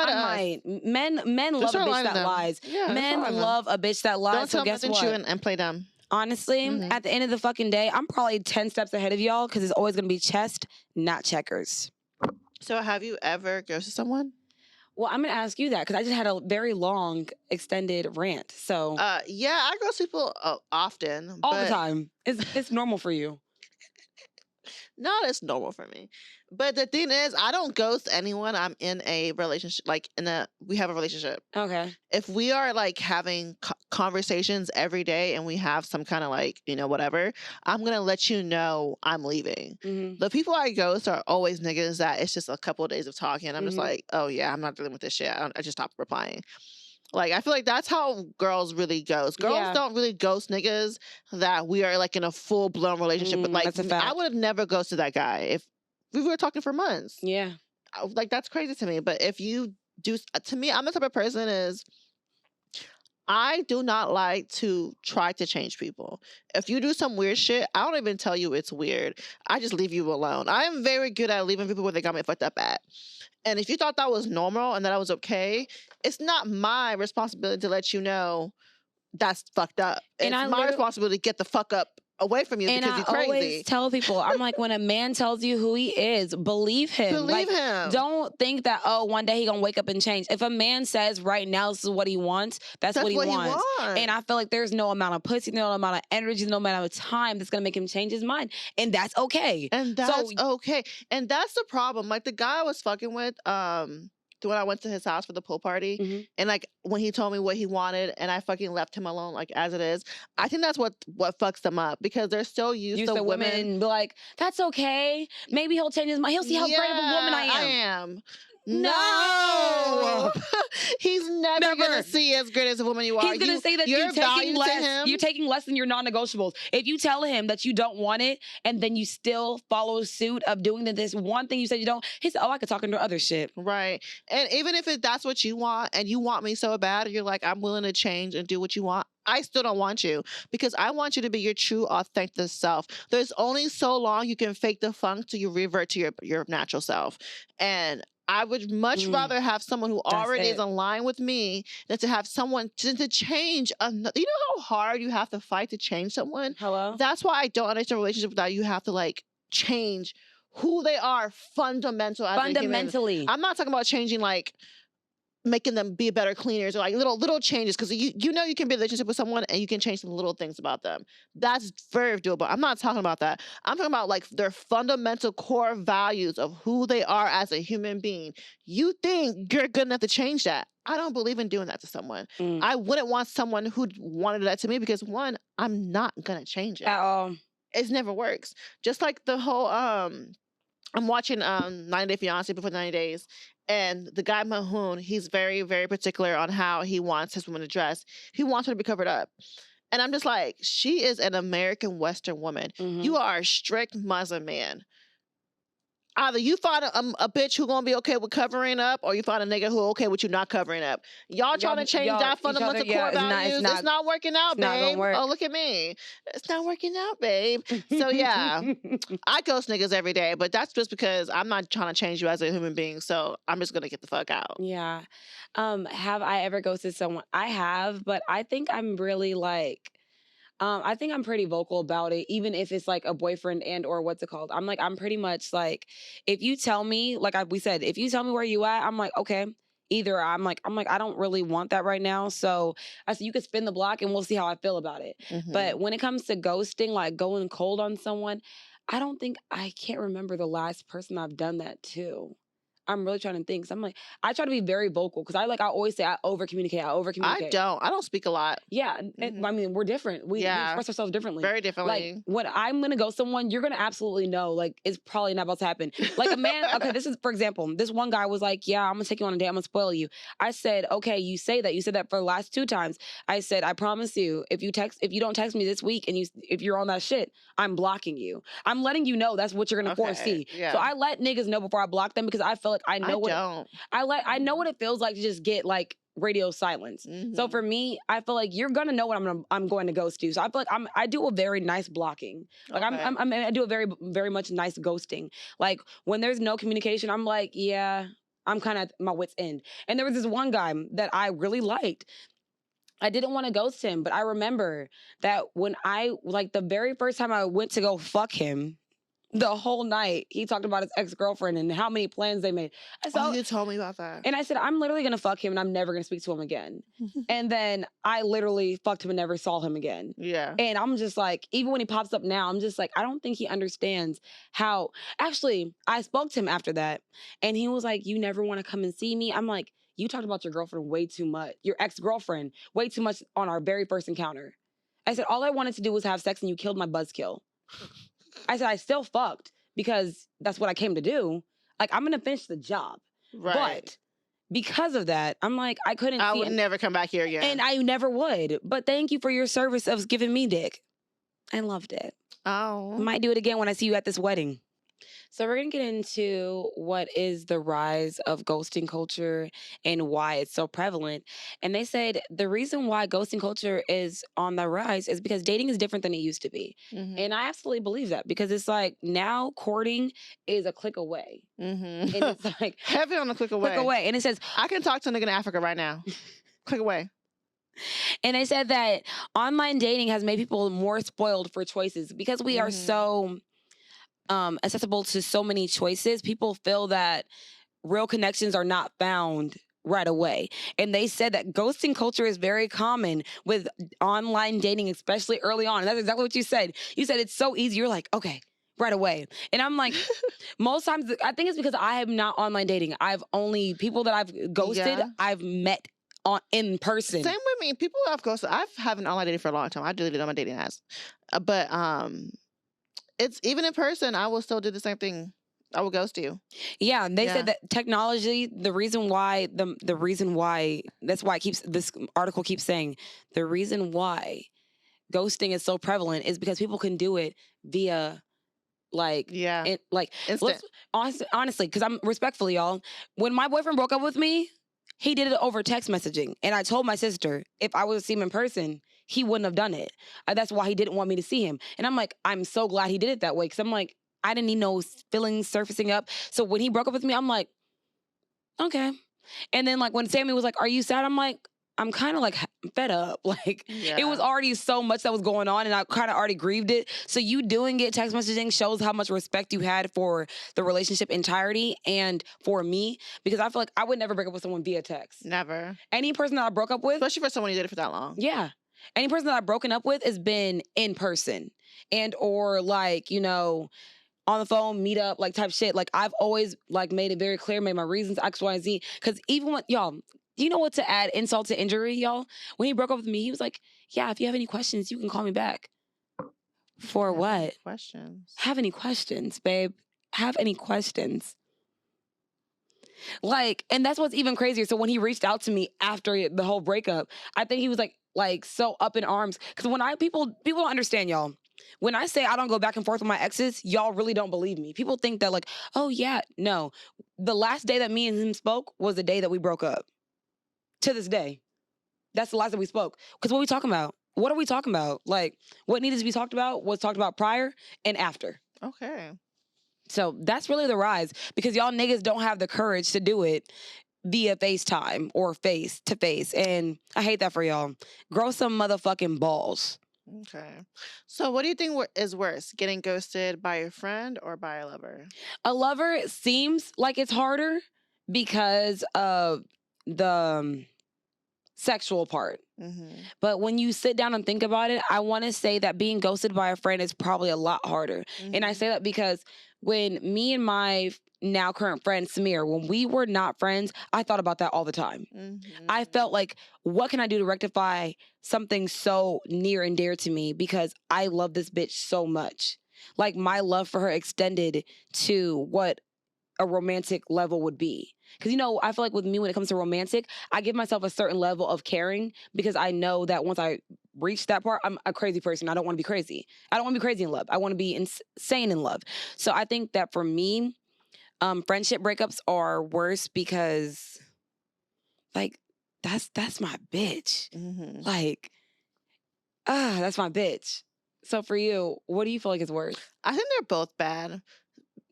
bitch that lies. Yeah, men love a bitch that lies. Don't so tell guess them what? and play dumb. Honestly, at the end of the fucking day, I'm probably 10 steps ahead of y'all because it's always going to be chess, not checkers. So have you ever ghosted someone? Well, I'm going to ask you that because I just had a very long, extended rant. So, yeah, I ghost people often. All the time. It's normal for you. No, it's normal for me. But the thing is, I don't ghost anyone I'm in a relationship, we have a relationship. Okay. If we are like having conversations every day and we have some kind of like, whatever, I'm going to let you know I'm leaving. The people I ghost are always niggas that it's just a couple of days of talking. I'm just like, oh yeah, I'm not dealing with this shit. I just stopped replying. Like, I feel like that's how girls really ghost. Girls don't really ghost niggas that we are like in a full-blown relationship. But like, I would have never ghosted that guy if we were talking for months. Yeah. Like, that's crazy to me. But if you do, to me, I'm the type of person I do not like to try to change people. If you do some weird shit, I don't even tell you it's weird. I just leave you alone. I am very good at leaving people where they got me fucked up at. And if you thought that was normal and that I was okay, it's not my responsibility to let you know that's fucked up. It's my responsibility to get the fuck up away from you And because I you're crazy. always tell people, I'm like, when a man tells you who he is, believe him. Believe him. Don't think that, oh, one day he gonna wake up and change. If a man says right now this is what he wants, that's what he wants. And I feel like there's no amount of pussy, no amount of energy, no amount of time that's gonna make him change his mind. And that's okay. And that's okay. And that's the problem. Like the guy I was fucking with, when I went to his house for the pool party, and like when he told me what he wanted and I fucking left him alone like as it is, I think that's what fucks them up because they're so used to women be like, that's okay. Maybe he'll change his mind. He'll see how great of a woman I am. No, he's never gonna see as great as a woman you are. He's gonna say that you're taking less. You're taking less than your non-negotiables. If you tell him that you don't want it, and then you still follow suit of doing this one thing you said you don't, he said, "Oh, I could talk into other shit." Right. And even if that's what you want, and you want me so bad, and you're like, I'm willing to change and do what you want, I still don't want you because I want you to be your true, authentic self. There's only so long you can fake the funk till you revert to your natural self, and I would much rather have someone who already is aligned with me than to have someone to change. You know how hard you have to fight to change someone? Hello? That's why I don't understand relationships that you have to like change who they are fundamentally. I'm not talking about changing like making them be better cleaners or like little changes because you know you can be in a relationship with someone and you can change some little things about them. That's very doable. I'm not talking about that. I'm talking about like their fundamental core values of who they are as a human being. You think you're good enough to change that. I don't believe in doing that to someone. I wouldn't want someone who wanted that to me because one, I'm not gonna change it. At all. It never works. Just like the whole I'm watching 90 Day Fiancé before 90 days. And the guy Mahoon, he's very, very particular on how he wants his woman to dress. He wants her to be covered up. And I'm just like, she is an American Western woman. You are a strict Muslim man. Either you find a bitch who gonna be okay with covering up, or you find a nigga who okay with you not covering up. Y'all trying to change that fundamental core values. It's not working out, babe. Oh, look at me. It's not working out, babe. So yeah, I ghost niggas every day, but that's just because I'm not trying to change you as a human being. So I'm just gonna get the fuck out. Yeah. Have I ever ghosted someone? I have, but I think I'm really like, I think I'm pretty vocal about it, even if it's like a boyfriend and or what's it called. I'm pretty much like, if you tell me, like we said, if you tell me where you at, I'm like, okay. Either I'm like, I don't really want that right now. So I said, you could spin the block and we'll see how I feel about it. But when it comes to ghosting, like going cold on someone, I can't remember the last person I've done that to. I'm really trying to think. So I'm like, I try to be very vocal because I always say I over communicate. I don't speak a lot. Yeah. And, I mean, we're different. We express ourselves differently. Very differently. Like when I'm going to go someone, you're going to absolutely know, like, it's probably not about to happen. Like a man, okay, this is, for example, this one guy was like, yeah, I'm going to take you on a date. I'm going to spoil you. I said, okay, you say that. You said that for the last 2 times. I said, I promise you, if you don't text me this week and if you're on that shit, I'm blocking you. I'm letting you know that's what you're going to foresee. Yeah. So I let niggas know before I block them because I feel like I know I know what it feels like to just get like radio silence. So for me, I feel like you're gonna know when I'm going to ghost you. So I feel like I do a very nice blocking. Like I do a very very much nice ghosting. Like when there's no communication, I'm like, yeah, I'm kind of at my wit's end. And there was this one guy that I really liked. I didn't want to ghost him, but I remember that when the very first time I went to go fuck him, the whole night, he talked about his ex-girlfriend and how many plans they made. You told me about that. And I said, I'm literally going to fuck him and I'm never going to speak to him again. And then I literally fucked him and never saw him again. Yeah. And I'm just like, even when he pops up now, I'm just like, I don't think he understands how... Actually, I spoke to him after that and he was like, you never want to come and see me? I'm like, you talked about your girlfriend way too much, your ex-girlfriend, way too much on our very first encounter. I said, all I wanted to do was have sex and you killed my buzzkill. I said, I still fucked because that's what I came to do. Like, I'm going to finish the job. Right. But because of that, I'm like, I would never come back here again. And I never would. But thank you for your service of giving me dick. I loved it. Oh. Might do it again when I see you at this wedding. So we're going to get into what is the rise of ghosting culture and why it's so prevalent. And they said the reason why ghosting culture is on the rise is because dating is different than it used to be. And I absolutely believe that because it's like now courting is a click away. And it's like... Heavy on the click away. Click away. And it says... I can talk to a nigga in Africa right now. Click away. And they said that online dating has made people more spoiled for choices because we are so accessible to so many choices. People feel that real connections are not found right away. And they said that ghosting culture is very common with online dating, especially early on. And that's exactly what you said. You said it's so easy. You're like, okay, right away. And I'm like, most times, I think it's because I am not online dating. I've only, people that I've ghosted, I've met in person. Same with me. People I've ghosted, I've haven't online dating for a long time. I deleted all my dating apps. But it's even in person, I will still do the same thing. I will ghost you. Yeah, they said that technology, the reason why that's why this article keeps saying the reason why ghosting is so prevalent is because people can do it via instant. Honestly, because I'm respectfully, y'all. When my boyfriend broke up with me, he did it over text messaging, and I told my sister if I was to see him in person, he wouldn't have done it. That's why he didn't want me to see him, and I'm like, I'm so glad he did it that way because I'm like, I didn't need no feelings surfacing up. So when he broke up with me, I'm like, okay. And then like when Sammy was like, "Are you sad?" I'm like, I'm kind of like fed up. Like it was already so much that was going on and I kind of already grieved it. So you doing it, text messaging shows how much respect you had for the relationship entirety and for me, because I feel like I would never break up with someone via text. Never. Any person that I broke up with. Especially for someone you did it for that long. Yeah. Any person that I've broken up with has been in person and or like, you know, on the phone, meet up, like type shit. Like I've always like made it very clear, made my reasons, X, Y, and Z. Because even when, y'all, do you know what to add insult to injury, y'all? When he broke up with me, he was like, yeah, if you have any questions, you can call me back. For what? Questions. Have any questions, babe? Have any questions? Like, and that's what's even crazier. So when he reached out to me after the whole breakup, I think he was like so up in arms. Because when people don't understand, y'all. When I say I don't go back and forth with my exes, y'all really don't believe me. People think that like, oh yeah, no. The last day that me and him spoke was the day that we broke up. To this day. That's the last that we spoke. Because what are we talking about? What are we talking about? Like, what needed to be talked about was talked about prior and after. Okay. So that's really the rise. Because y'all niggas don't have the courage to do it via FaceTime or face to face. And I hate that for y'all. Grow some motherfucking balls. Okay. So what do you think is worse, getting ghosted by a friend or by a lover? A lover seems like it's harder because of the sexual part. But when you sit down and think about it, I want to say that being ghosted by a friend is probably a lot harder. And I say that because when me and my now current friend Samir, when we were not friends, I thought about that all the time. I felt like, what can I do to rectify something so near and dear to me? Because I love this bitch so much. Like my love for her extended to what a romantic level would be. Because, you know, I feel like with me, when it comes to romantic, I give myself a certain level of caring because I know that once I reach that part, I'm a crazy person. I don't want to be crazy. I don't want to be crazy in love. I want to be insane in love. So I think that for me, friendship breakups are worse because, like, that's my bitch. Like, that's my bitch. So for you, what do you feel like is worse? I think they're both bad.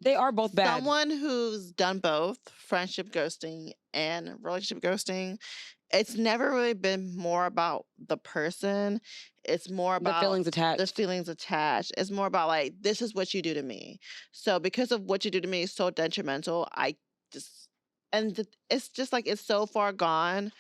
They are both bad. Someone who's done both, friendship ghosting and relationship ghosting, it's never really been more about the person. It's more about the feelings attached. The feelings attached. It's more about like, this is what you do to me. So because of what you do to me is so detrimental, it's just like, it's so far gone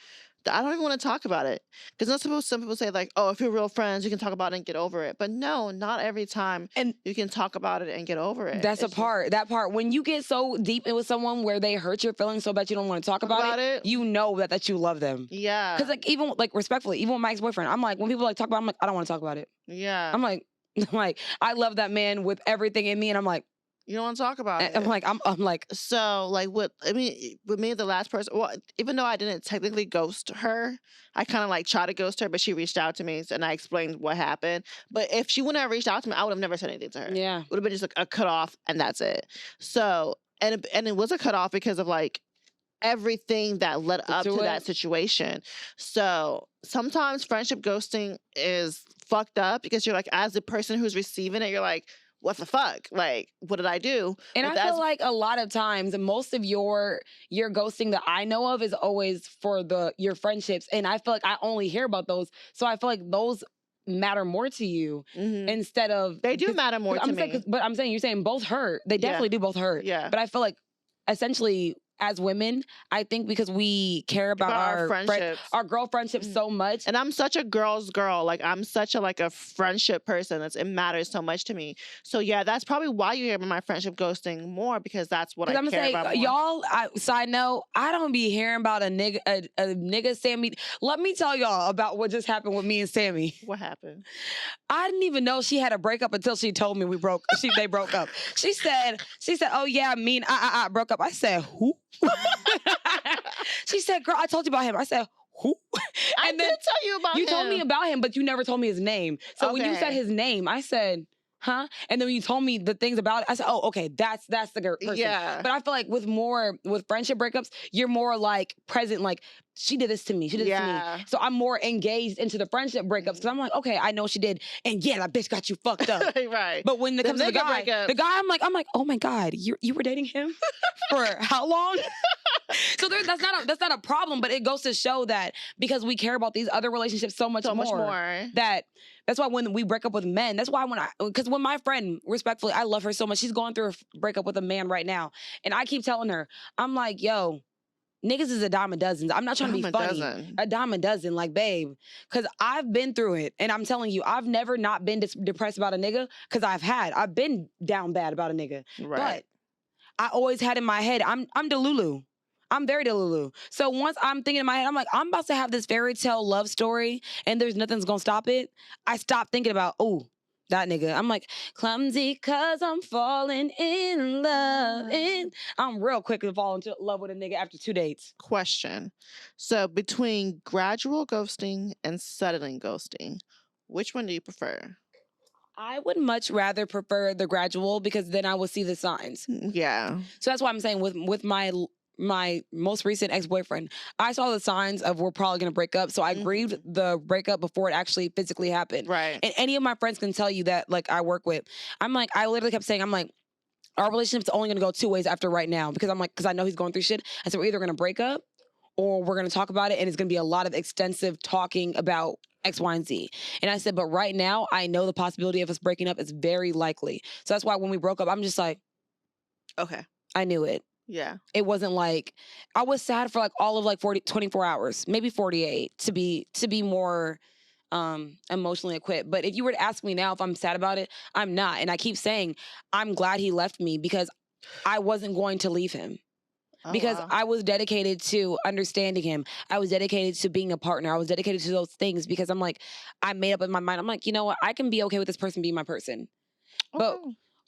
that I don't even want to talk about it. Because some people say like, oh, if you're real friends, you can talk about it and get over it. But no, not every time and you can talk about it and get over it. That's that part. When you get so deep in with someone where they hurt your feelings so bad you don't want to talk about it, you know that you love them. Yeah. Because like, even like respectfully, even with my ex-boyfriend, I'm like, when people like talk about it, I'm like, I don't want to talk about it. Yeah. I'm like, I love that man with everything in me. And I'm like, you don't want to talk about it. I'm like. So like with me, the last person, well, even though I didn't technically ghost her, I kind of like tried to ghost her, but she reached out to me and I explained what happened. But if she wouldn't have reached out to me, I would have never said anything to her. Yeah. It would have been just like a cutoff and that's it. So, and it was a cutoff because of like everything that led up to that situation. So sometimes friendship ghosting is fucked up because you're like, as the person who's receiving it, you're like, what the fuck? Like, what did I do? And But I that's feel like a lot of times, most of your ghosting that I know of is always for your friendships, and I feel like I only hear about those. So I feel like those matter more to you Mhm. instead of They do matter more to saying, me. but I'm saying you're saying both hurt. They Yeah. definitely do both hurt. Yeah. But I feel like essentially as women, I think because we care about our friendships, our girl friendships so much. And I'm such a girl's girl. Like, I'm such a friendship person. It matters so much to me. So yeah, that's probably why you hear about my friendship ghosting more, because that's what I I'm care gonna about say, more. y'all. Side note, I don't be hearing about a nigga Sammy. Let me tell y'all about what just happened with me and Sammy. What happened? I didn't even know she had a breakup until she told me they broke up. She said, oh yeah, me and I broke up. I said, who? She said, girl, I told you about him. I said, who? I did tell you about him. You told me about him, but you never told me his name. So when you said his name, I said, huh? And then when you told me the things about it, I said, oh, okay, that's the person. Yeah. But I feel like with friendship breakups, you're more like present, like, she did this to me. She did this to me. So I'm more engaged into the friendship breakups because I'm like, okay, I know what she did. And yeah, that bitch got you fucked up. Right. But when it comes to the guy, I'm like, oh my God, you were dating him for how long? So that's not a problem, but it goes to show that because we care about these other relationships so much more. That's why when we break up with men, that's why because when my friend, respectfully, I love her so much, she's going through a breakup with a man right now. And I keep telling her, I'm like, yo, niggas is a dime a dozen. I'm not trying to be funny. A dime a dozen, like, babe. Because I've been through it. And I'm telling you, I've never not been depressed about a nigga because I've been down bad about a nigga. Right. But I always had in my head, I'm Delulu. I'm very Delulu. So once I'm thinking in my head, I'm like, I'm about to have this fairy tale love story and there's nothing's going to stop it. I stopped thinking about, oh, that nigga. I'm like, clumsy cause I'm falling in love. I'm real quick to fall into love with a nigga after 2 dates. Question. So between gradual ghosting and sudden ghosting, which one do you prefer? I would much rather prefer the gradual because then I will see the signs. Yeah. So that's why I'm saying with my most recent ex-boyfriend, I saw the signs of we're probably going to break up. So I grieved the breakup before it actually physically happened. Right. And any of my friends can tell you that, like, I work with, I literally kept saying, I'm like, our relationship's only going to go 2 ways after right now. Because I know he's going through shit. I said, we're either going to break up or we're going to talk about it. And it's going to be a lot of extensive talking about X, Y, and Z. And I said, but right now, I know the possibility of us breaking up is very likely. So that's why when we broke up, I'm just like, okay, I knew it. Yeah. It wasn't like, I was sad for like all of like 24 hours, maybe 48 to be more emotionally equipped. But if you were to ask me now if I'm sad about it, I'm not. And I keep saying, I'm glad he left me because I wasn't going to leave him. Because I was dedicated to understanding him. I was dedicated to being a partner. I was dedicated to those things because I'm like, I made up in my mind. I'm like, you know what? I can be okay with this person being my person. But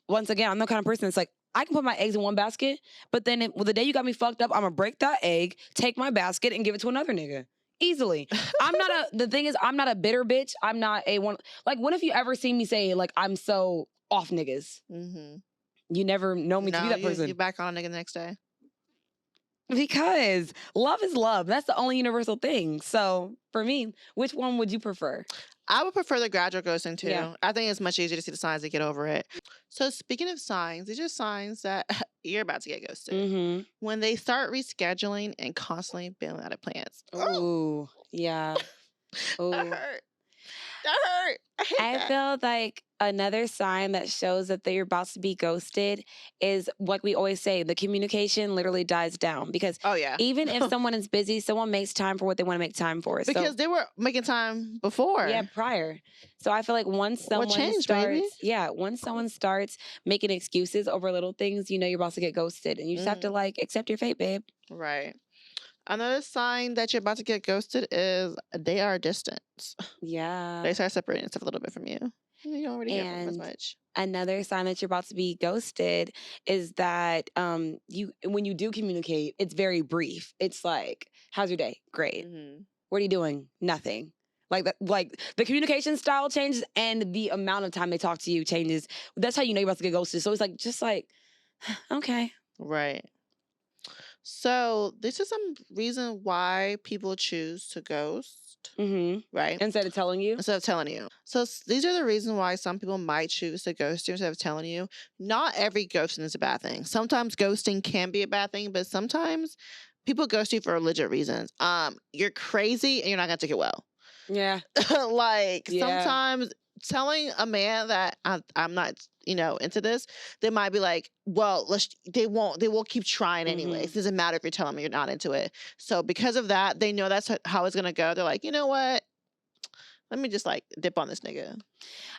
once again, I'm the kind of person that's like, I can put my eggs in one basket, but then the day you got me fucked up, I'm gonna break that egg, take my basket, and give it to another nigga. Easily. The thing is, I'm not a bitter bitch. I'm not a one. Like, when have you ever seen me say, like, I'm so off niggas? Mm-hmm. You never know me to be that person. You back on a nigga the next day. Because love is love. That's the only universal thing. So for me, which one would you prefer? I would prefer the gradual ghosting too. Yeah. I think it's much easier to see the signs to get over it. So speaking of signs, these are signs that you're about to get ghosted. Mm-hmm. When they start rescheduling and constantly bailing out of plans. Oh, yeah. Ooh. That hurt. That hurt. I feel like another sign that shows that you're about to be ghosted is, like we always say, the communication literally dies down. Because even if someone is busy, someone makes time for what they want to make time for. Because they were making time before. Yeah, prior. So I feel like once someone once someone starts making excuses over little things, you know you're about to get ghosted. And you just have to, like, accept your fate, babe. Right. Another sign that you're about to get ghosted is they are distant. Yeah. They start separating stuff a little bit from you. You don't really hear from them as much. Another sign that you're about to be ghosted is that when you do communicate, it's very brief. It's like, how's your day? Great. Mm-hmm. What are you doing? Nothing. Like the communication style changes and the amount of time they talk to you changes. That's how you know you're about to get ghosted. So it's like, just like, okay. Right. So this is some reason why people choose to ghost, right? Instead of telling you. Instead of telling you. So these are the reasons why some people might choose to ghost you instead of telling you. Not every ghosting is a bad thing. Sometimes ghosting can be a bad thing, but sometimes people ghost you for legit reasons. You're crazy and you're not gonna take it well. Yeah. Like Yeah. sometimes telling a man that I'm not, into this, they might be like, well, they will keep trying anyways. Doesn't matter if you're telling me you're not into it. So because of that, they know that's how it's gonna go. They're like, you know what? Let me just like dip on this nigga.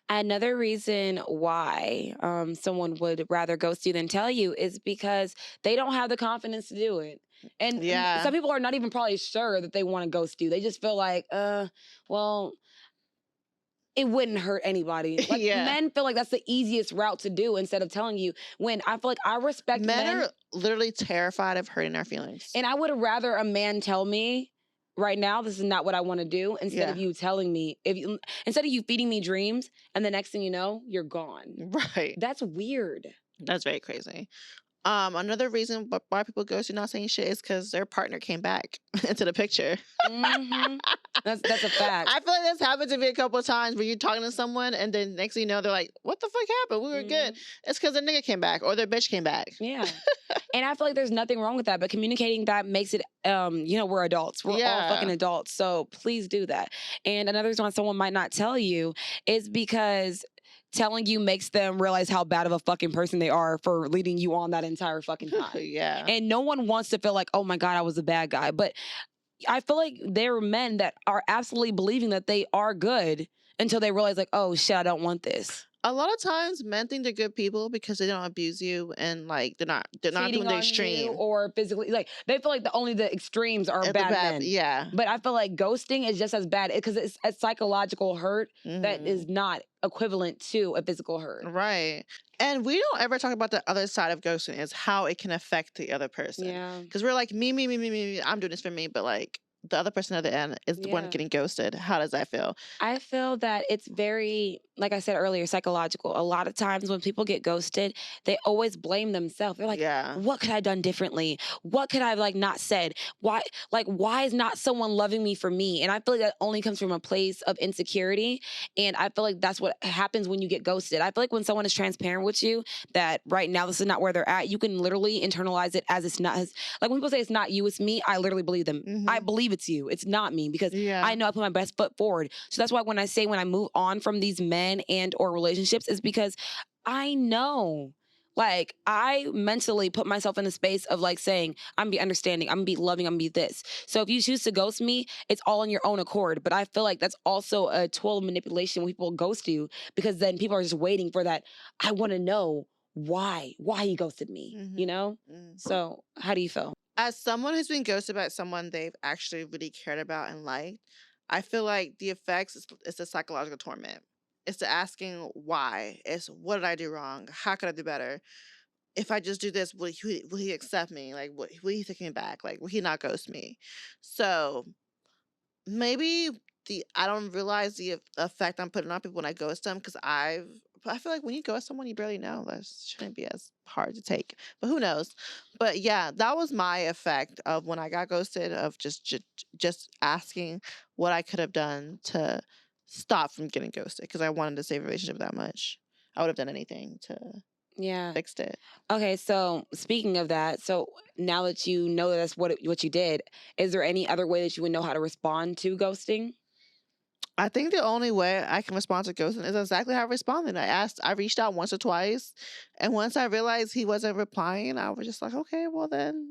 Another reason why someone would rather ghost you than tell you is because they don't have the confidence to do it. And Yeah. some people are not even probably sure that they want to ghost you. They just feel like, well, it wouldn't hurt anybody. Like Yeah. men feel like that's the easiest route to do instead of telling you. When I feel like I respect Men are literally terrified of hurting our feelings. and I would rather a man tell me right now this is not what I want to do instead of you telling me, instead of you feeding me dreams and the next thing you know, you're gone. Right. That's weird. That's very crazy. Another reason why people ghost you not saying shit is because their partner came back into the picture. That's a fact. I feel like this happened to me a couple of times where you're talking to someone and then next thing you know, they're like, what the fuck happened? We were good. It's because the nigga came back or their bitch came back. Yeah. And I feel like there's nothing wrong with that, but communicating that makes it, we're adults. We're all fucking adults. So please do that. And another reason why someone might not tell you is because telling you makes them realize how bad of a fucking person they are for leading you on that entire fucking time. Yeah. And no one wants to feel like, oh my God, I was a bad guy. But I feel like there are men that are absolutely believing that they are good until they realize like, oh shit, I don't want this. A lot of times men think they're good people because they don't abuse you and like they're not doing the extreme or physically, like they feel like only the extremes are bad men. Yeah. But I feel like ghosting is just as bad because it's a psychological hurt that is not equivalent to a physical hurt. Right. And we don't ever talk about the other side of ghosting is how it can affect the other person. Yeah. Because we're like, me, I'm doing this for me, but like the other person at the end is the one getting ghosted. How does that feel? I feel that it's very, like I said earlier, psychological. A lot of times when people get ghosted, they always blame themselves. They're like, what could I have done differently? What could I have like not said? Why is not someone loving me for me? And I feel like that only comes from a place of insecurity. And I feel like that's what happens when you get ghosted. I feel like when someone is transparent with you that right now this is not where they're at, you can literally internalize it as it's not. Like when people say it's not you, it's me, I literally believe them. I believe it's you. It's not me because I know I put my best foot forward. So that's why when I move on from these men and or relationships is because I know, like I mentally put myself in a space of like saying, I'm gonna be understanding, I'm gonna be loving, I'm gonna be this. So if you choose to ghost me, it's all on your own accord. But I feel like that's also a tool of manipulation when people ghost you because then people are just waiting for that. I want to know why he ghosted me, you know? So how do you feel? As someone who's been ghosted by someone they've actually really cared about and liked, I feel like the effects is the psychological torment. It's the asking why. It's what did I do wrong? How could I do better? If I just do this, will he accept me? Like, will he take me back? Like, will he not ghost me? So maybe I don't realize the effect I'm putting on people when I ghost them because I feel like when you ghost someone you barely know, that shouldn't be as hard to take. But who knows? But yeah, that was my effect of when I got ghosted of just asking what I could have done to stop from getting ghosted because I wanted to save a relationship that much. I would have done anything to fix it. Okay, so speaking of that, so now that you know that's what you did, is there any other way that you would know how to respond to ghosting? I think the only way I can respond to ghosting is exactly how I responded. I reached out once or twice, and once I realized he wasn't replying, I was just like, okay, well then,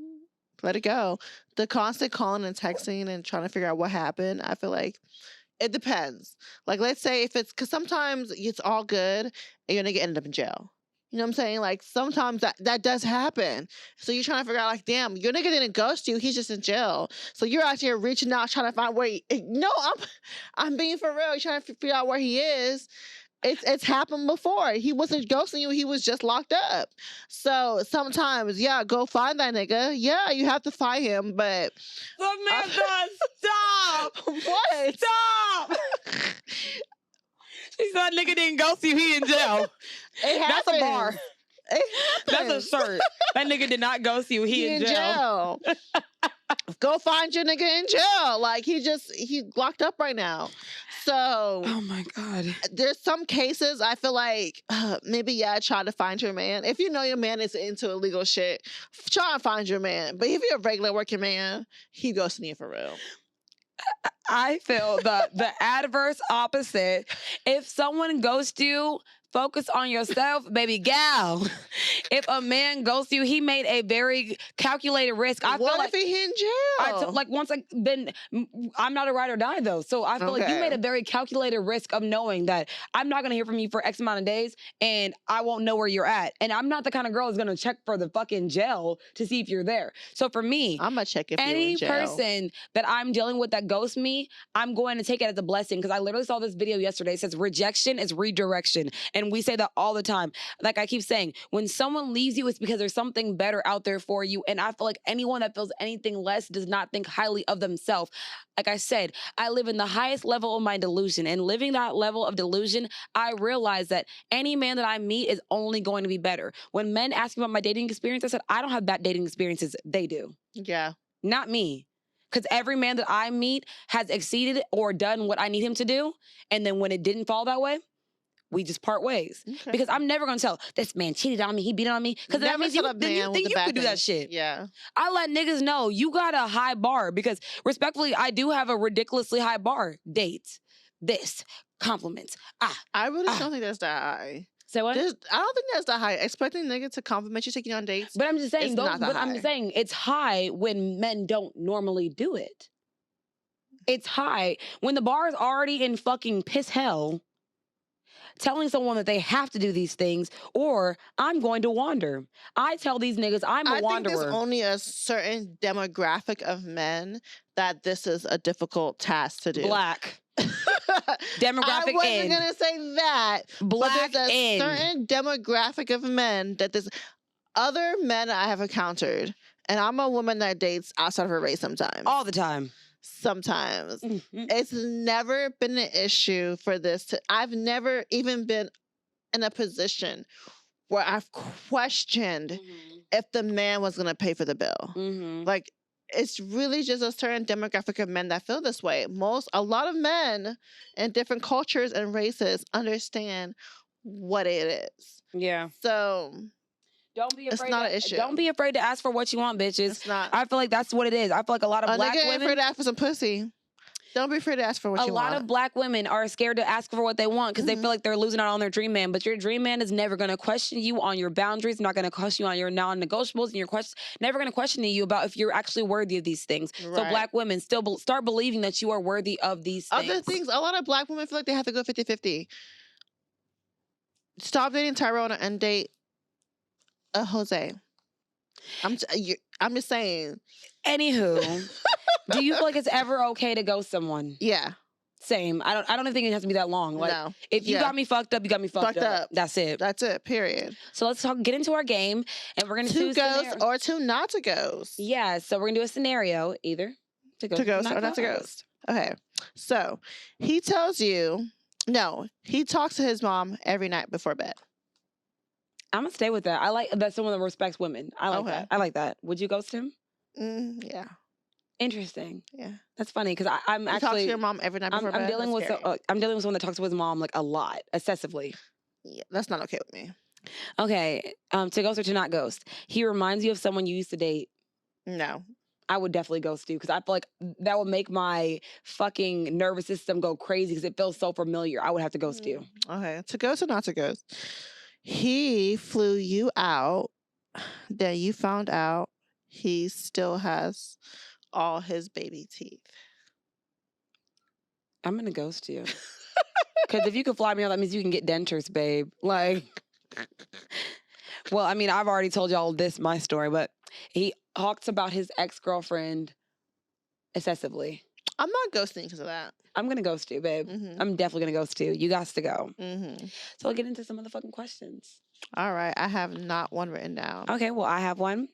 let it go. The constant calling and texting and trying to figure out what happened, I feel like it depends. Like, let's say if it's, because sometimes it's all good and you're gonna end up in jail. You know what I'm saying? Like, sometimes that does happen. So you're trying to figure out, like, damn, your nigga didn't ghost you. He's just in jail. So you're out here reaching out, trying to find where no, I'm being for real. You're trying to figure out where he is. It's happened before. He wasn't ghosting you. He was just locked up. So sometimes, go find that nigga. Yeah, you have to find him, but... Samantha, stop! What? Stop! She said nigga didn't ghost you, he in jail. That's a bar. That's a shirt. That nigga did not ghost you. He in jail. Go find your nigga in jail. Like he locked up right now. So Oh my God. there's some cases I feel like maybe try to find your man. If you know your man is into illegal shit, try and find your man. But if you're a regular working man, he ghosting you for real. I feel the adverse opposite. If someone ghosts you, focus on yourself, baby gal. If a man ghosts you, he made a very calculated risk. I What feel if he in jail? I'm not a ride or die though. So I feel like you made a very calculated risk of knowing that I'm not gonna hear from you for X amount of days and I won't know where you're at. And I'm not the kind of girl who's gonna check for the fucking jail to see if you're there. So for me, I'm gonna check if you're in any jail. person that I'm dealing with that ghosts me, I'm going to take it as a blessing because I literally saw this video yesterday. It says rejection is redirection. And we say that all the time. Like I keep saying, when someone leaves you, it's because there's something better out there for you. And I feel like anyone that feels anything less does not think highly of themselves. Like I said, I live in the highest level of my delusion. And living that level of delusion, I realize that any man that I meet is only going to be better. When men ask me about my dating experience, I said, I don't have bad dating experiences. They do. Yeah. Not me. Because every man that I meet has exceeded or done what I need him to do. And then when it didn't fall that way, we just part ways. Okay. Because I'm never going to tell, this man cheated on me, he beat on me. Because that means you think you could do that shit. Yeah. I let niggas know you got a high bar because respectfully, I do have a ridiculously high bar. Dates, this, compliments. I really don't think that's that high. Say what? I don't think that's that high. Expecting nigga to compliment you taking on dates. But I'm just saying, I'm just saying it's high when men don't normally do it. It's high when the bar is already in fucking piss hell. Telling someone that they have to do these things, or I'm going to wander. I tell these niggas I'm a wanderer. I think there's only a certain demographic of men that this is a difficult task to do. Black. Demographic I wasn't gonna say that. Black but there's a end. certain demographic of men that there's other men I have encountered, and I'm a woman that dates outside of her race sometimes. All the time. Sometimes. Mm-hmm. It's never been an issue for this. I've never even been in a position where I've questioned if the man was going to pay for the bill. Like, it's really just a certain demographic of men that feel this way. A lot of men in different cultures and races understand what it is. Yeah. So don't be afraid. It's not an issue. Don't be afraid to ask for what you want, bitches. It's not. I feel like that's what it is. I feel like a lot of black nigga ain't women. afraid to ask for some pussy. Don't be afraid to ask for what you want. A lot of black women are scared to ask for what they want because they feel like they're losing out on their dream man. But your dream man is never going to question you on your boundaries, not going to question you on your non-negotiables, and your never going to question you about if you're actually worthy of these things. Right. So black women still start believing that you are worthy of these things. Other things, a lot of black women feel like they have to go 50-50. Stop dating Tyrone and date a Jose. I'm just saying. Anywho, do you feel like it's ever okay to ghost someone? Yeah. Same. I don't even think it has to be that long. Like, no. If you got me fucked up, you got me fucked up. That's it. That's it. Period. So let's get into our game, and we're gonna do ghost or two not to ghost. Yeah. So we're gonna do a scenario either to ghost or not to ghost. Okay. So he tells you he talks to his mom every night before bed. I'm gonna stay with that. I like that someone that respects women. I like that. I like that. Would you ghost him? Yeah. Interesting. Yeah. That's funny because I'm actually talk to your mom every night before bed. I'm dealing with someone that talks to his mom like a lot, excessively. Yeah, that's not okay with me. Okay. To ghost or to not ghost. He reminds you of someone you used to date. No. I would definitely ghost you because I feel like that would make my fucking nervous system go crazy because it feels so familiar. I would have to ghost you. Okay. To ghost or not to ghost? He flew you out, then you found out he still has all his baby teeth. I'm going to ghost you. Because if you can fly me out, that means you can get dentures, babe. Like, well, I mean, I've already told y'all my story, but he talks about his ex-girlfriend excessively. I'm not ghosting because of that. I'm going to ghost you, babe. I'm definitely going to ghost you. You got to go. So I'll get into some of the fucking questions. All right. I have not one written down. Okay, well, I have one.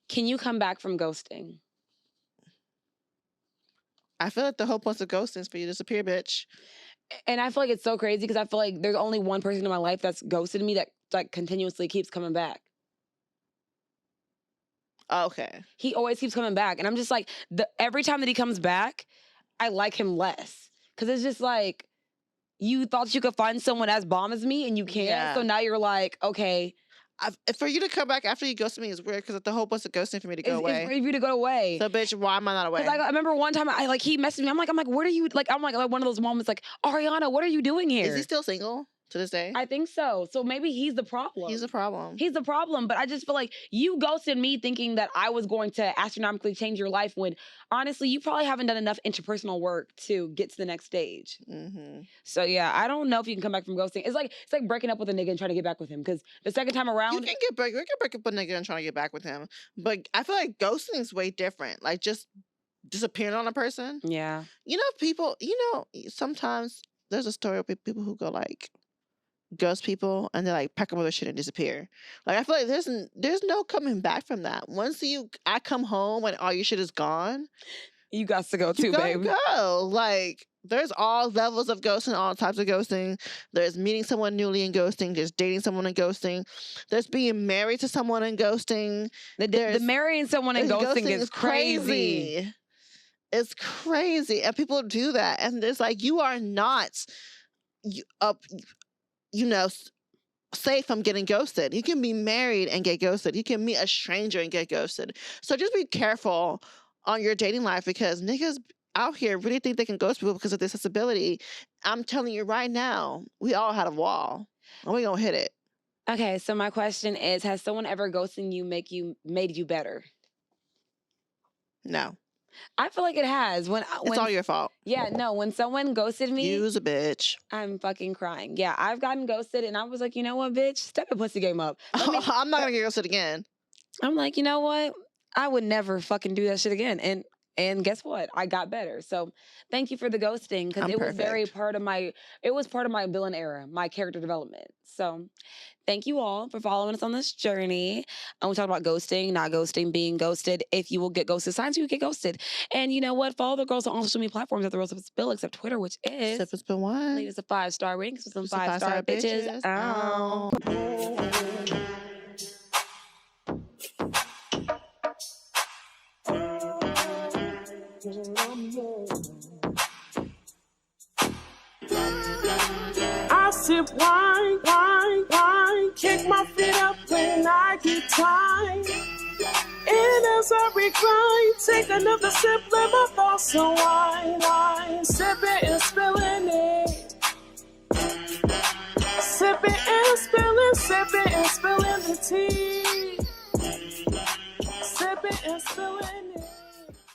Can you come back from ghosting? I feel like the whole point of ghosting is for you to disappear, bitch. And I feel like it's so crazy because I feel like there's only one person in my life that's ghosted me that like continuously keeps coming back. Okay. He always keeps coming back. And I'm just like, every time that he comes back, I like him less. Because it's just like, you thought you could find someone as bomb as me and you can't. Yeah. So now you're like, okay. For you to come back after you ghosted me is weird because the whole point of ghosting for me to go away. It's for you to go away. So, bitch, why am I not away? Because I remember one time he messaged me. I'm like, what are you, like, I'm like one of those moments like, Ariana, what are you doing here? Is he still single to this day? I think so. So maybe he's the problem. He's the problem. He's the problem. But I just feel like you ghosted me thinking that I was going to astronomically change your life when honestly, you probably haven't done enough interpersonal work to get to the next stage. Mm-hmm. So yeah, I don't know if you can come back from ghosting. It's like breaking up with a nigga and trying to get back with him. Because the second time around, You can break up with a nigga and trying to get back with him. But I feel like ghosting is way different. Like just disappearing on a person. Yeah. People, sometimes there's a story of people who go like ghost people and they like pack up all their shit and disappear. Like I feel like there's no coming back from that. Once I come home and all your shit is gone, you got to go too, babe. Go. Like there's all levels of ghosting, all types of ghosting. There's meeting someone newly in ghosting. There's dating someone in ghosting. There's being married to someone in ghosting. The marrying someone in ghosting is crazy. It's crazy, and people do that, and it's like you are not safe from getting ghosted. You can be married and get ghosted. You can meet a stranger and get ghosted. So just be careful on your dating life because niggas out here really think they can ghost people because of this disability. I'm telling you right now, we all had a wall, and we gonna hit it. Okay, so my question is: has someone ever ghosted you made you better? No. I feel like it has. When it's all your fault. Yeah, no. When someone ghosted me, you's a bitch. I'm fucking crying. Yeah, I've gotten ghosted, and I was like, you know what, bitch, step your pussy game up. I'm not gonna get ghosted again. I'm like, you know what? I would never fucking do that shit again. And guess what? I got better. So thank you for the ghosting because it was very part of my villain era, my character development. So thank you all for following us on this journey. And we talked about ghosting, not ghosting, being ghosted. If you will get ghosted, signs you get ghosted. And you know what? Follow the girls on all social media platforms at the Rose of Spill, except Twitter, which is Sip and Spill One. Leave us a 5-star rating for some 5-star bitches. Oh. I sip wine, kick my feet up when I get tired. And as I recline, take another sip, let my thoughts unwind. Sipping and spilling it. Sipping and spilling the tea.